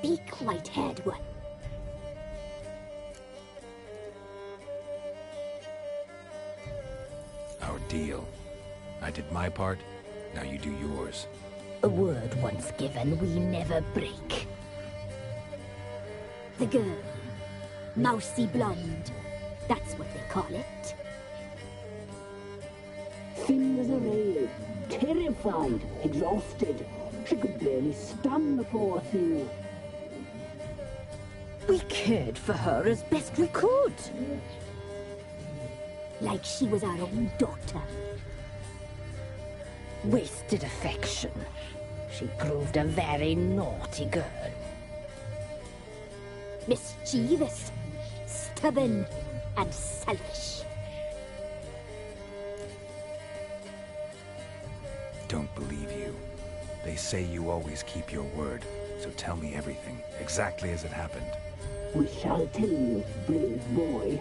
Speak, white-haired one. Our deal. I did my part, now you do yours. A word once given, we never break. The girl. Mousy blonde. That's what they call it. Thin as a rail, terrified, exhausted. She could barely stand, the poor thing. We cared for her as best we could. Like she was our own daughter. Wasted affection. She proved a very naughty girl. Mischievous, stubborn, and selfish. Don't believe you. They say you always keep your word, so tell me everything, exactly as it happened. We shall tell you, brave boy.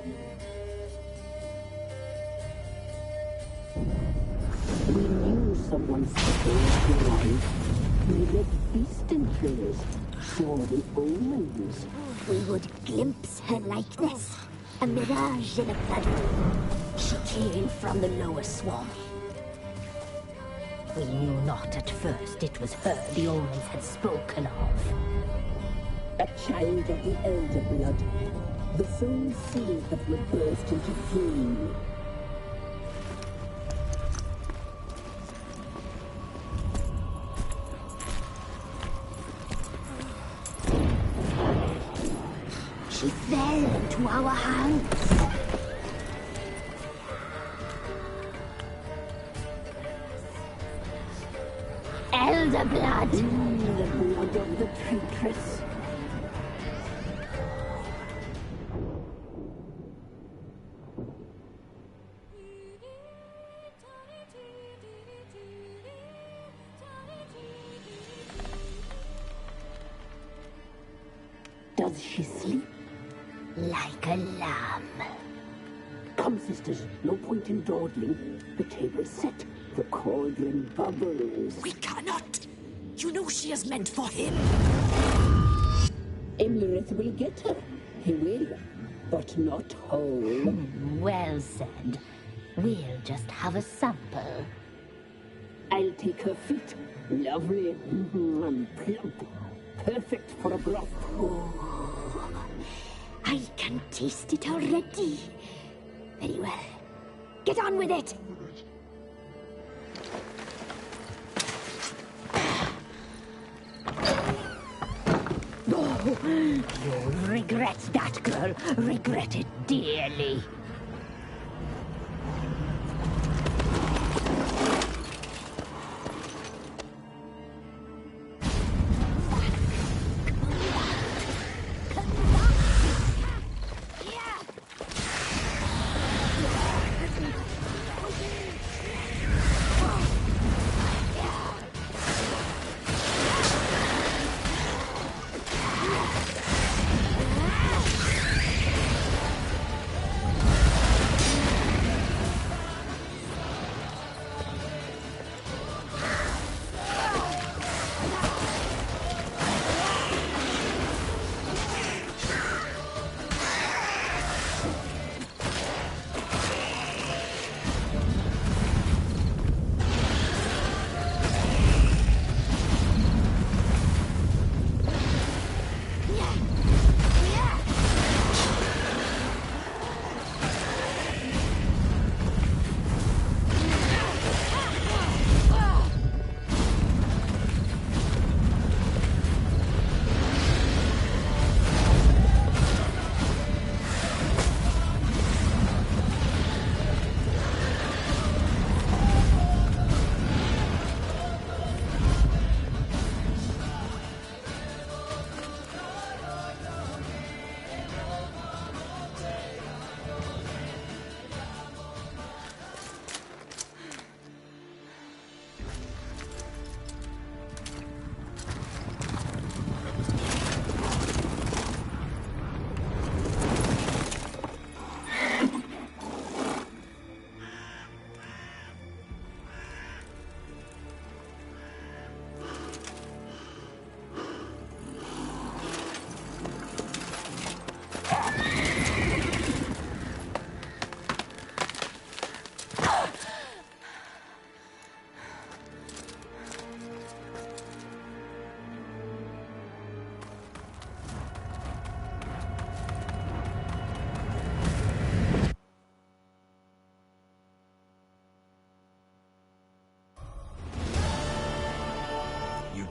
We knew someone supposed to arrive. We left beasting trails, saw the omens. We would glimpse her likeness, a mirage in a flood. She came from the lower swamp. We knew not at first it was her the omens had spoken of. A child of the elder blood, the soul seed that would burst into flame. She fell into our hands. Elder blood. The blood of the traitress. Does she sleep? Like a lamb. Come, sisters, no point in dawdling. The table's set, the cauldron bubbles. We cannot! You know she is meant for him! Emlyrith will get her. He will, but not whole. Well said. We'll just have a sample. I'll take her feet. Lovely and plump. Perfect for a broth. I can taste it already. Very well. Get on with it! Oh, you'll regret that, girl. Regret it dearly.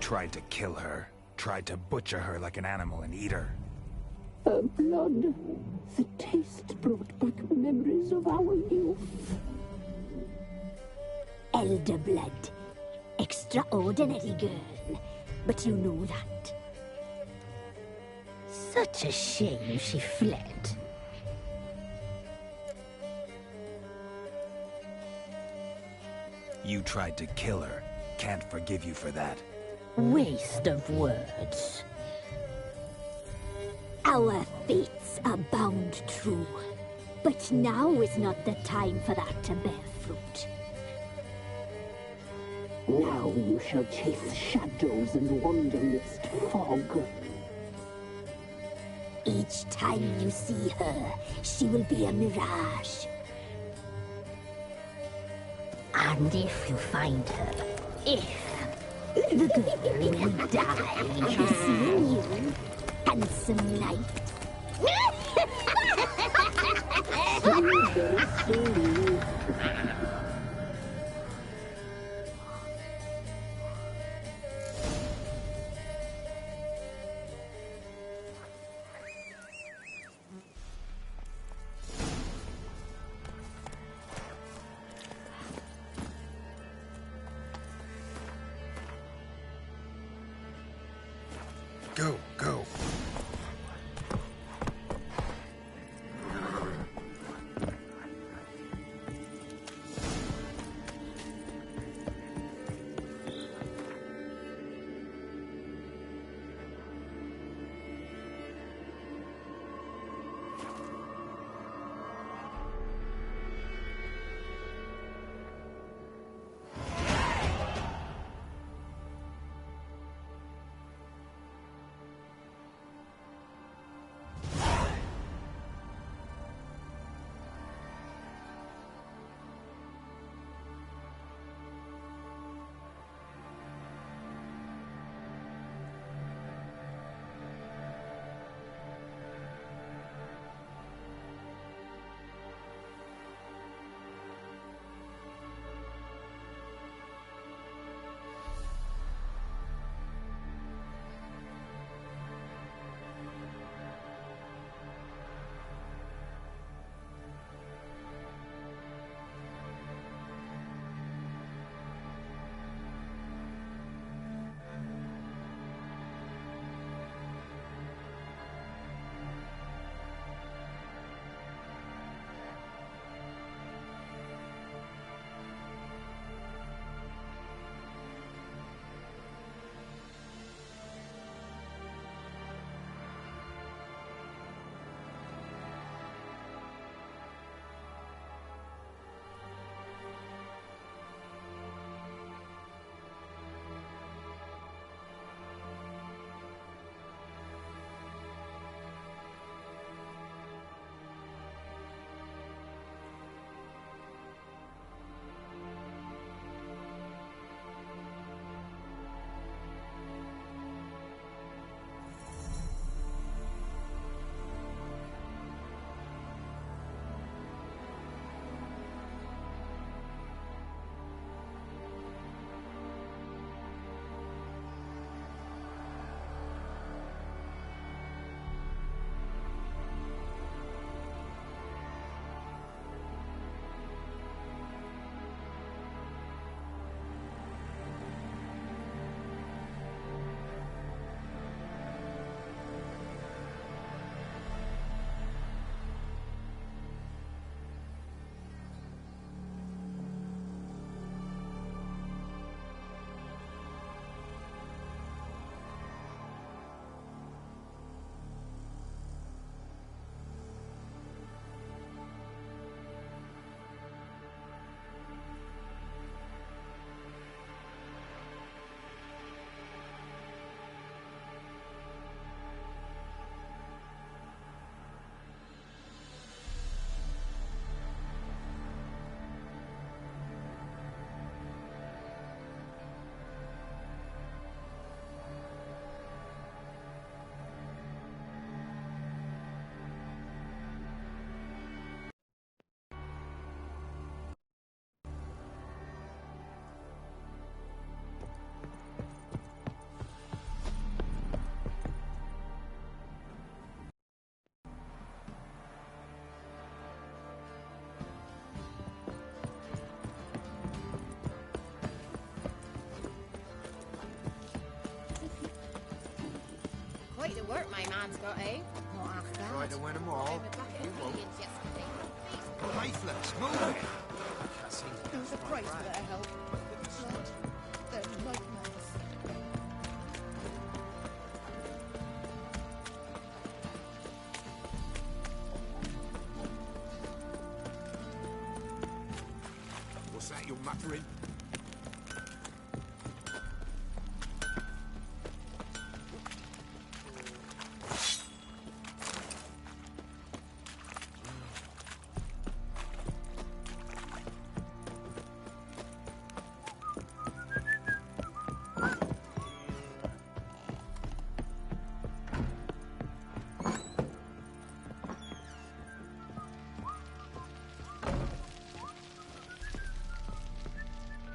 tried to kill her. Tried to butcher her like an animal and eat her. Her blood. The taste brought back memories of our youth. Elder blood. Extraordinary girl. But you know that. Such a shame she fled. You tried to kill her. Can't forgive you for that. Waste of words. Our fates are bound true. But now is not the time for that to bear fruit. Now you shall chase shadows and wander midst fog. Each time you see her, she will be a mirage. And if you find her, the girl will die. You see you, handsome light. Go, go. work my man's got, eh? Not half bad. Try to win 'em all. Got him a bucket of millions yesterday. Faithless, move it! There was a price for their help. Blood. They're nightmares. What's that you're muttering?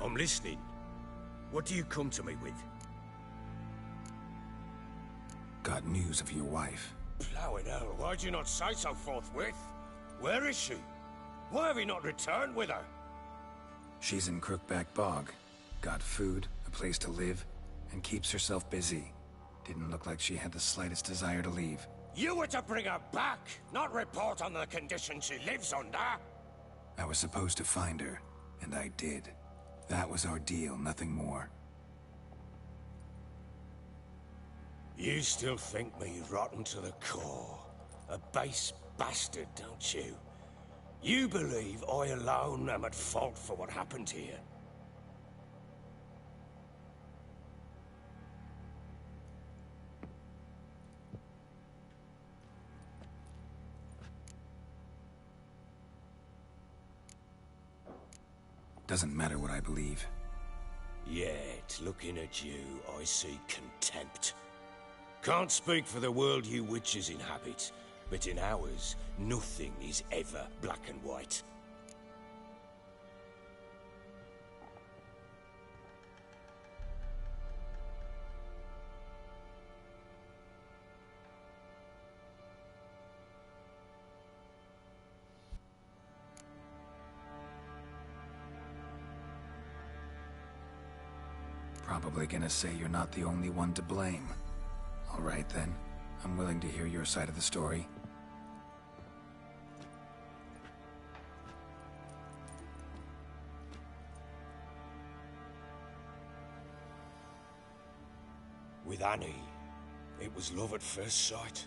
I'm listening. What do you come to me with? Got news of your wife. Plowing hell, why'd you not say so forthwith? Where is she? Why have you not returned with her? She's in Crookback Bog. Got food, a place to live, and keeps herself busy. Didn't look like she had the slightest desire to leave. You were to bring her back, not report on the conditions she lives under. I was supposed to find her, and I did. That was our deal, nothing more. You still think me rotten to the core. A base bastard, don't you? You believe I alone am at fault for what happened here. Doesn't matter what I believe. Yet, looking at you, I see contempt. Can't speak for the world you witches inhabit, but in ours, nothing is ever black and white. Probably gonna say you're not the only one to blame. All right then, I'm willing to hear your side of the story. With Annie, it was love at first sight.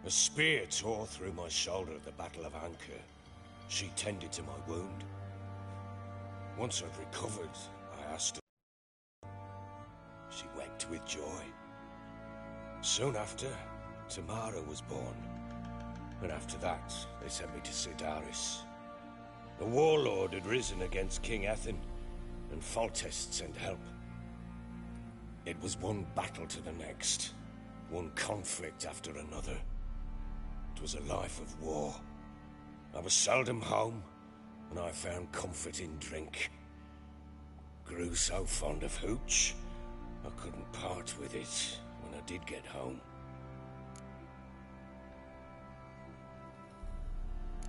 A spear tore through my shoulder at the Battle of Anchor. She tended to my wound. Once I'd recovered, I asked her. She wept with joy. Soon after, Tamara was born. And after that, they sent me to Sidaris. The warlord had risen against King Ethan, and Foltest sent help. It was one battle to the next, one conflict after another. It was a life of war. I was seldom home, and I found comfort in drink. Grew so fond of hooch, I couldn't part with it when I did get home.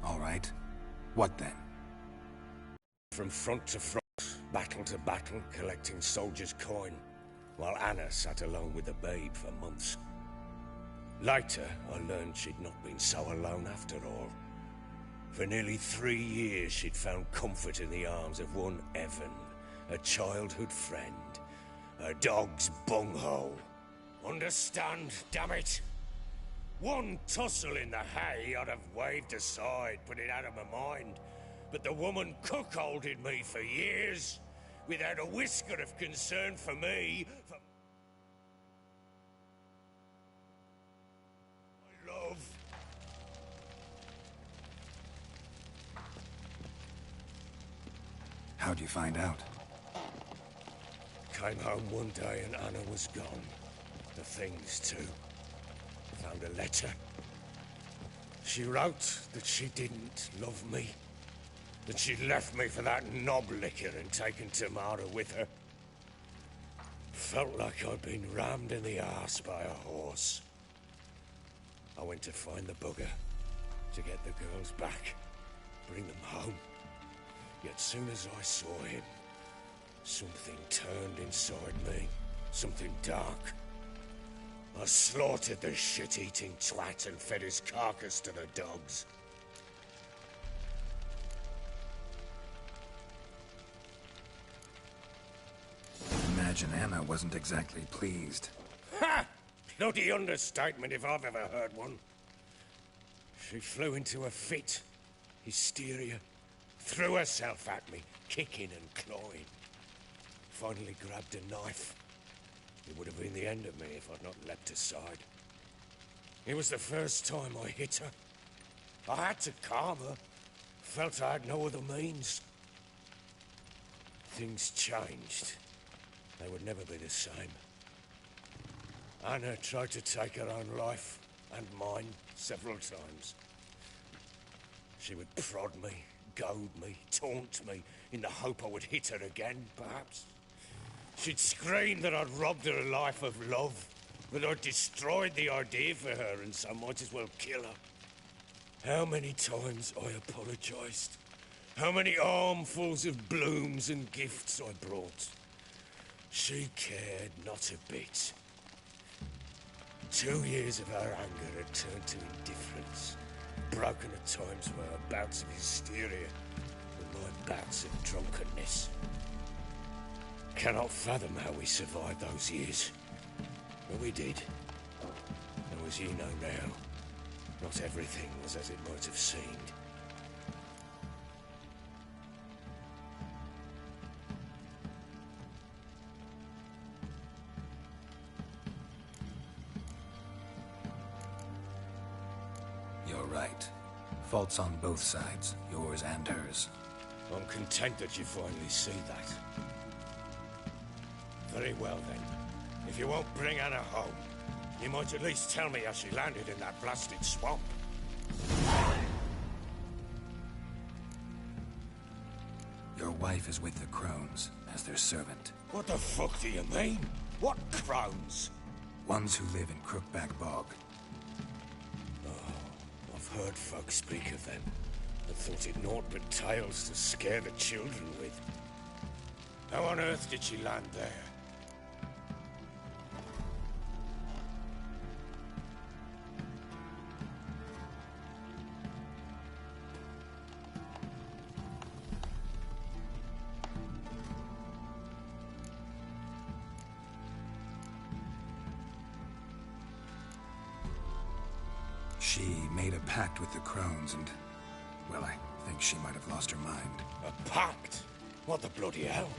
All right. What then? From front to front, battle to battle, collecting soldiers' coin, while Anna sat alone with the babe for months. Later, I learned she'd not been so alone after all. For nearly 3 years, she'd found comfort in the arms of one Evan, a childhood friend. A dog's bunghole. Understand, damn it? One tussle in the hay I'd have waved aside, put it out of my mind. But the woman cuckolded me for years, without a whisker of concern for me. For my love. How'd you find out? Came home one day and Anna was gone. The things, too. Found a letter. She wrote that she didn't love me. That she'd left me for that knob licker and taken Tamara with her. Felt like I'd been rammed in the arse by a horse. I went to find the bugger, to get the girls back, bring them home. Yet soon as I saw him, something turned inside me. Something dark. I slaughtered the shit-eating twat and fed his carcass to the dogs. Imagine Anna wasn't exactly pleased. Ha! Bloody understatement if I've ever heard one. She flew into a fit. Hysteria. Threw herself at me, kicking and clawing. Finally grabbed a knife. It would have been the end of me if I'd not leapt aside. It was the first time I hit her. I had to calm her. Felt I had no other means. Things changed. They would never be the same. Anna tried to take her own life, and mine, several times. She would prod me, goad me, taunt me, in the hope I would hit her again, perhaps. She'd scream that I'd robbed her life of love, that I'd destroyed the idea for her, and so might as well kill her. How many times I apologized. How many armfuls of blooms and gifts I brought. She cared not a bit. 2 years of her anger had turned to indifference, broken at times by her bouts of hysteria and my bouts of drunkenness. Cannot fathom how we survived those years, but we did. And as you know now, not everything was as it might have seemed. You're right. Faults on both sides, yours and hers. I'm content that you finally see that. Very well then. If you won't bring Anna home, you might at least tell me how she landed in that blasted swamp. Your wife is with the Crones, as their servant. What the fuck do you mean? What Crones? Ones who live in Crookback Bog. Oh, I've heard folk speak of them, and thought it naught but tales to scare the children with. How on earth did she land there? She made a pact with the Crones and, well, I think she might have lost her mind. A pact? What the bloody hell?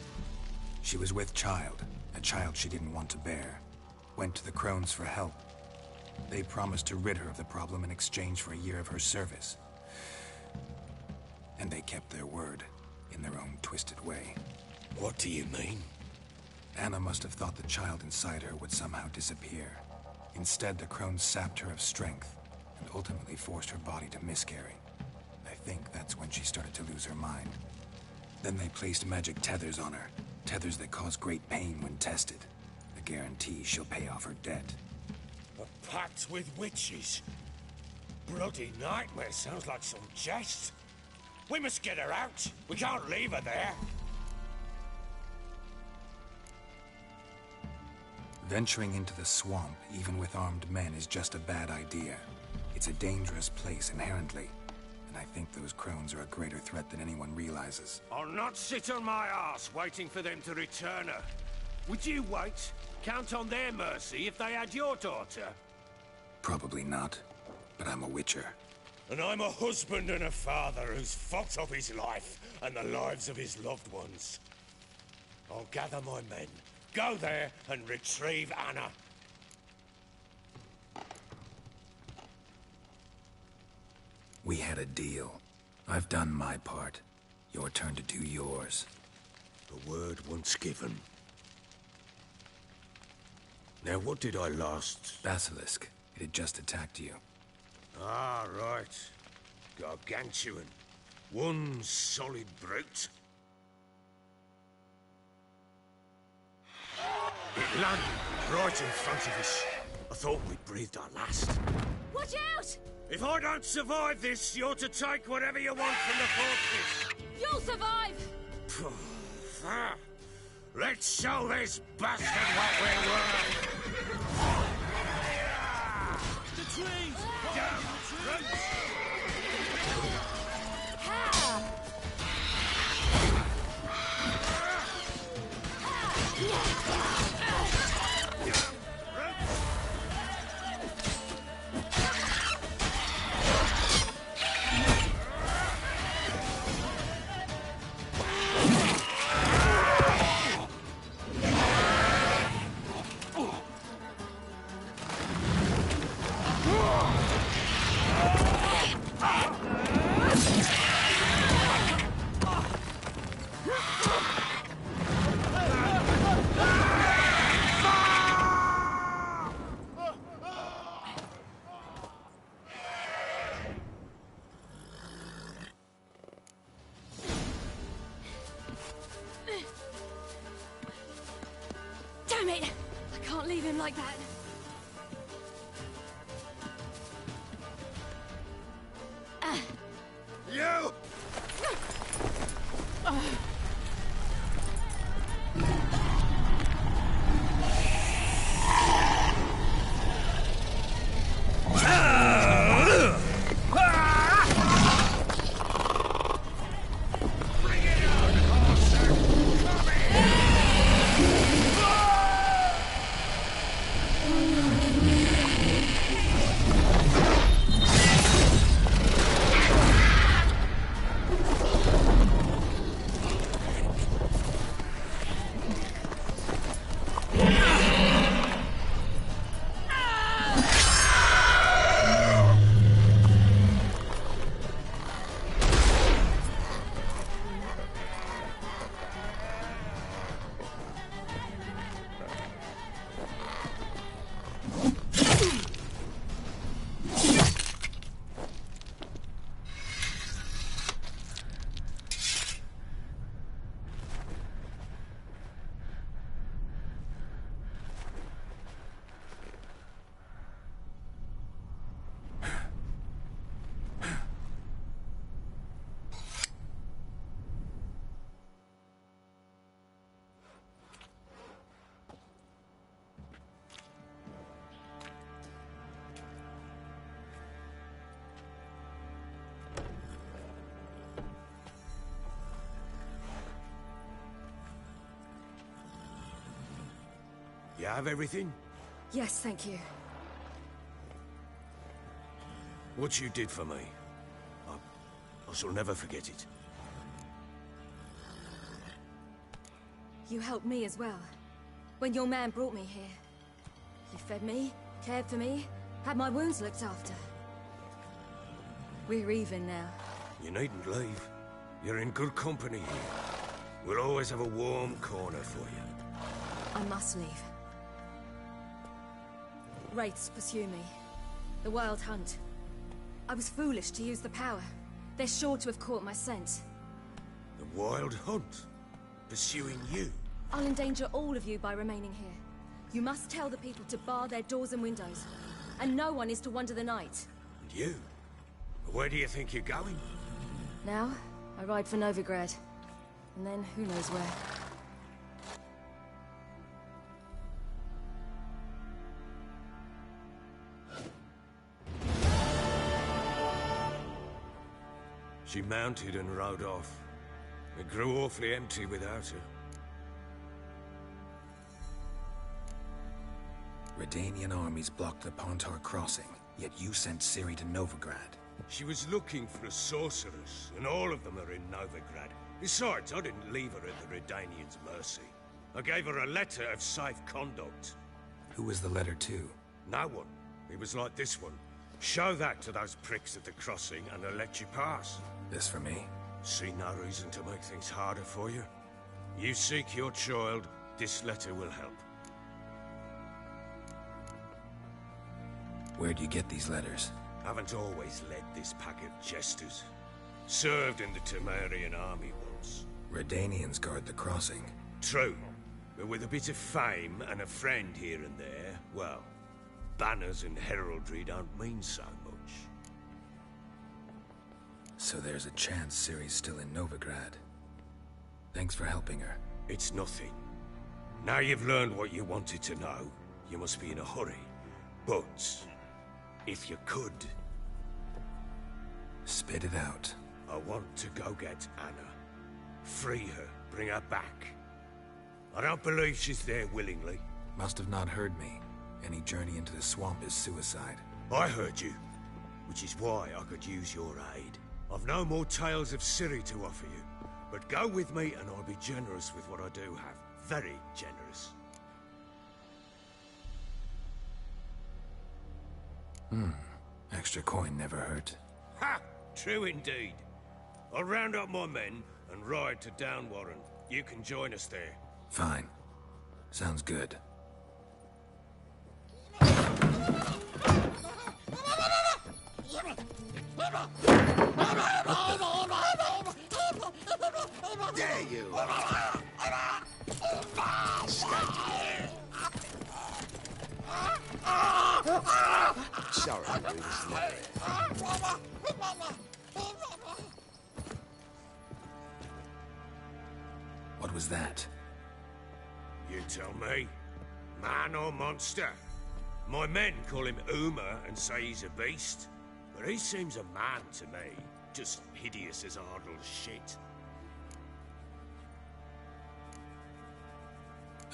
She was with child, a child she didn't want to bear. Went to the Crones for help. They promised to rid her of the problem in exchange for a year of her service. And they kept their word, in their own twisted way. What do you mean? Anna must have thought the child inside her would somehow disappear. Instead, the Crones sapped her of strength, and ultimately forced her body to miscarry. I think that's when she started to lose her mind. Then they placed magic tethers on her, tethers that cause great pain when tested. A guarantee she'll pay off her debt. A pact with witches? Bloody nightmare, sounds like some jest. We must get her out. We can't leave her there. Venturing into the swamp, even with armed men, is just a bad idea. It's a dangerous place inherently, and I think those Crones are a greater threat than anyone realizes. I'll not sit on my ass waiting for them to return her. Would you wait? Count on their mercy if they had your daughter? Probably not, but I'm a witcher. And I'm a husband and a father who's fought up his life and the lives of his loved ones. I'll gather my men, go there and retrieve Anna. We had a deal. I've done my part. Your turn to do yours. The word once given. Now, what did I last? Basilisk. It had just attacked you. Ah, right. Gargantuan. One solid brute. It landed right in front of us. I thought we'd breathed our last. Watch out! If I don't survive this, you're to take whatever you want from the fortress. You'll survive! Let's show this bastard what we're worth! Retreat! Down retreat! Damn it! I can't leave him like that. You! You have everything? Yes, thank you. What you did for me, I shall never forget it. You helped me as well. When your man brought me here. You fed me, cared for me, had my wounds looked after. We're even now. You needn't leave. You're in good company here. We'll always have a warm corner for you. I must leave. Wraiths pursue me. The Wildhunt. I was foolish to use the power. They're sure to have caught my scent. The Wildhunt? Pursuing you? I'll endanger all of you by remaining here. You must tell the people to bar their doors and windows. And no one is to wander the night. And you? Where do you think you're going? Now, I ride for Novigrad. And then, who knows where. She mounted and rode off. It grew awfully empty without her. Redanian armies blocked the Pontar crossing, yet you sent Ciri to Novigrad. She was looking for a sorceress, and all of them are in Novigrad. Besides, I didn't leave her at the Redanians' mercy. I gave her a letter of safe conduct. Who was the letter to? No one. It was like this one. Show that to those pricks at the crossing, and they'll let you pass. This for me? See no reason to make things harder for you. You seek your child, this letter will help. Where'd you get these letters? Haven't always led this pack of jesters. Served in the Temerian army once. Redanians guard the crossing. True. But with a bit of fame and a friend here and there, well, banners and heraldry don't mean so much. So there's a chance Ciri's still in Novigrad. Thanks for helping her. It's nothing. Now you've learned what you wanted to know, you must be in a hurry. But if you could. Spit it out. I want to go get Anna. Free her, bring her back. I don't believe she's there willingly. Must have not heard me. Any journey into the swamp is suicide. I heard you, which is why I could use your aid. I've no more tales of Ciri to offer you, but go with me and I'll be generous with what I do have. Very generous. Extra coin never hurt. Ha! True indeed. I'll round up my men and ride to Downwarren. You can join us there. Fine. Sounds good. There you are. Sorry, but it was never it. What was that? You tell me. Man or monster? My men call him Uma and say he's a beast. But he seems a man to me. Just hideous as Ardle's shit.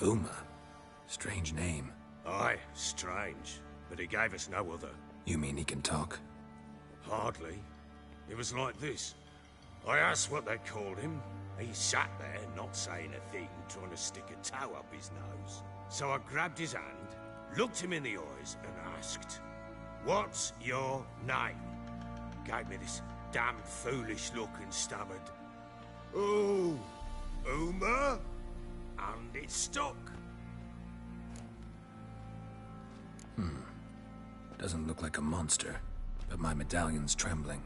Uma? Strange name. Aye, strange. But he gave us no other. You mean he can talk? Hardly. It was like this. I asked what they called him. He sat there, not saying a thing, trying to stick a toe up his nose. So I grabbed his hand, looked him in the eyes, and asked, "What's your name?" Gave me this damn foolish look and stammered, "Oh, Uma?" And it stuck. Doesn't look like a monster, but my medallion's trembling.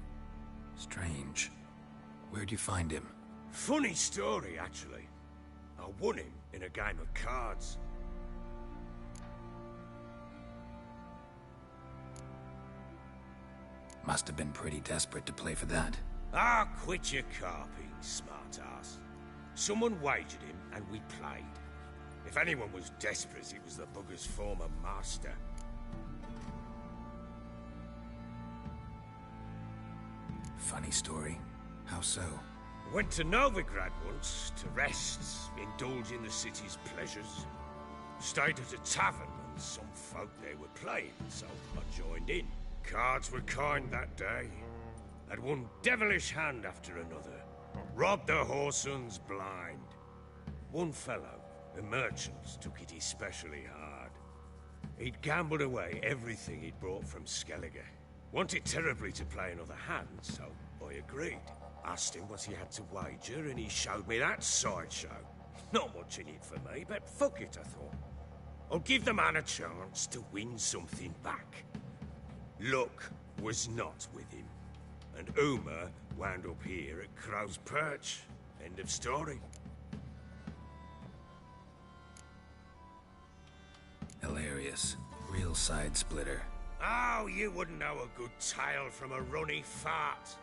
Strange. Where'd you find him? Funny story, actually. I won him in a game of cards. Must have been pretty desperate to play for that. Ah, quit your carping, smartass. Someone wagered him, and we played. If anyone was desperate, it was the bugger's former master. Funny story. How so? Went to Novigrad once, to rest, indulge in the city's pleasures. Stayed at a tavern, and some folk there were playing, so I joined in. Cards were kind that day. Had one devilish hand after another. Robbed the whoresun's blind. One fellow, a merchant, took it especially hard. He'd gambled away everything he'd brought from Skellige. Wanted terribly to play another hand, so I agreed. Asked him what he had to wager, and he showed me that sideshow. Not much in it for me, but fuck it, I thought. I'll give the man a chance to win something back. Luck was not with him, and Uma wound up here at Crow's Perch. End of story. Hilarious. Real side splitter. Oh, you wouldn't know a good tale from a runny fart.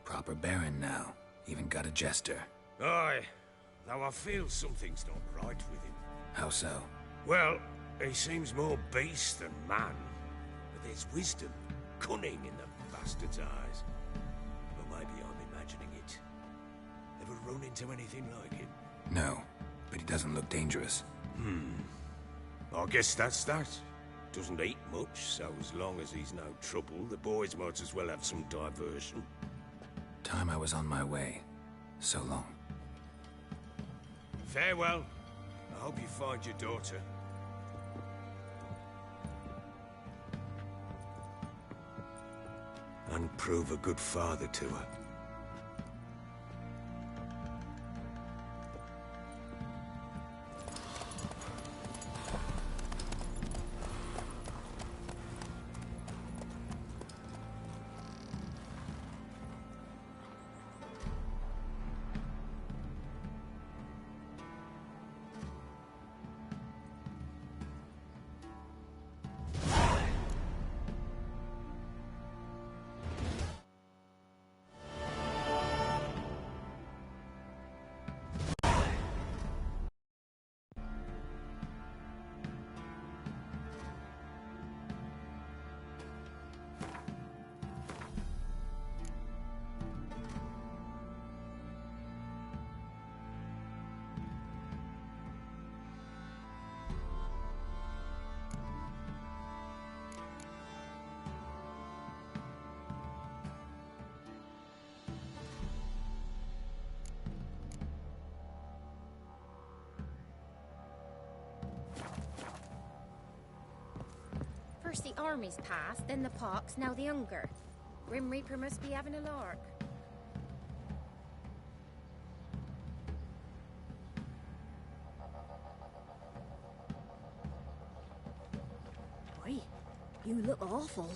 Proper baron now. Even got a jester. Aye, though I feel something's not right with him. How so? Well, he seems more beast than man. But there's wisdom, cunning in the bastard's eyes. Or maybe I'm imagining it. Ever run into anything like him? No, but he doesn't look dangerous. I guess that's that. Doesn't eat much, so as long as he's no trouble, the boys might as well have some diversion. Time I was on my way. So long. Farewell. I hope you find your daughter. And prove a good father to her. First the armies passed, then the pox, now the hunger. Grim Reaper must be having a lark. Boy, you look awful.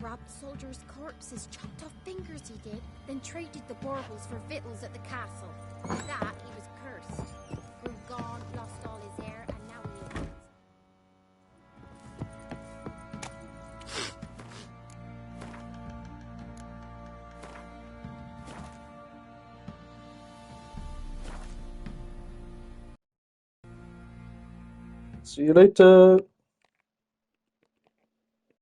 Robbed soldiers' corpses, chopped off fingers he did, then traded the baubles for victuals at the castle. For that, he was cursed. Grew gaunt, lost all his hair, and now he lives. See you later.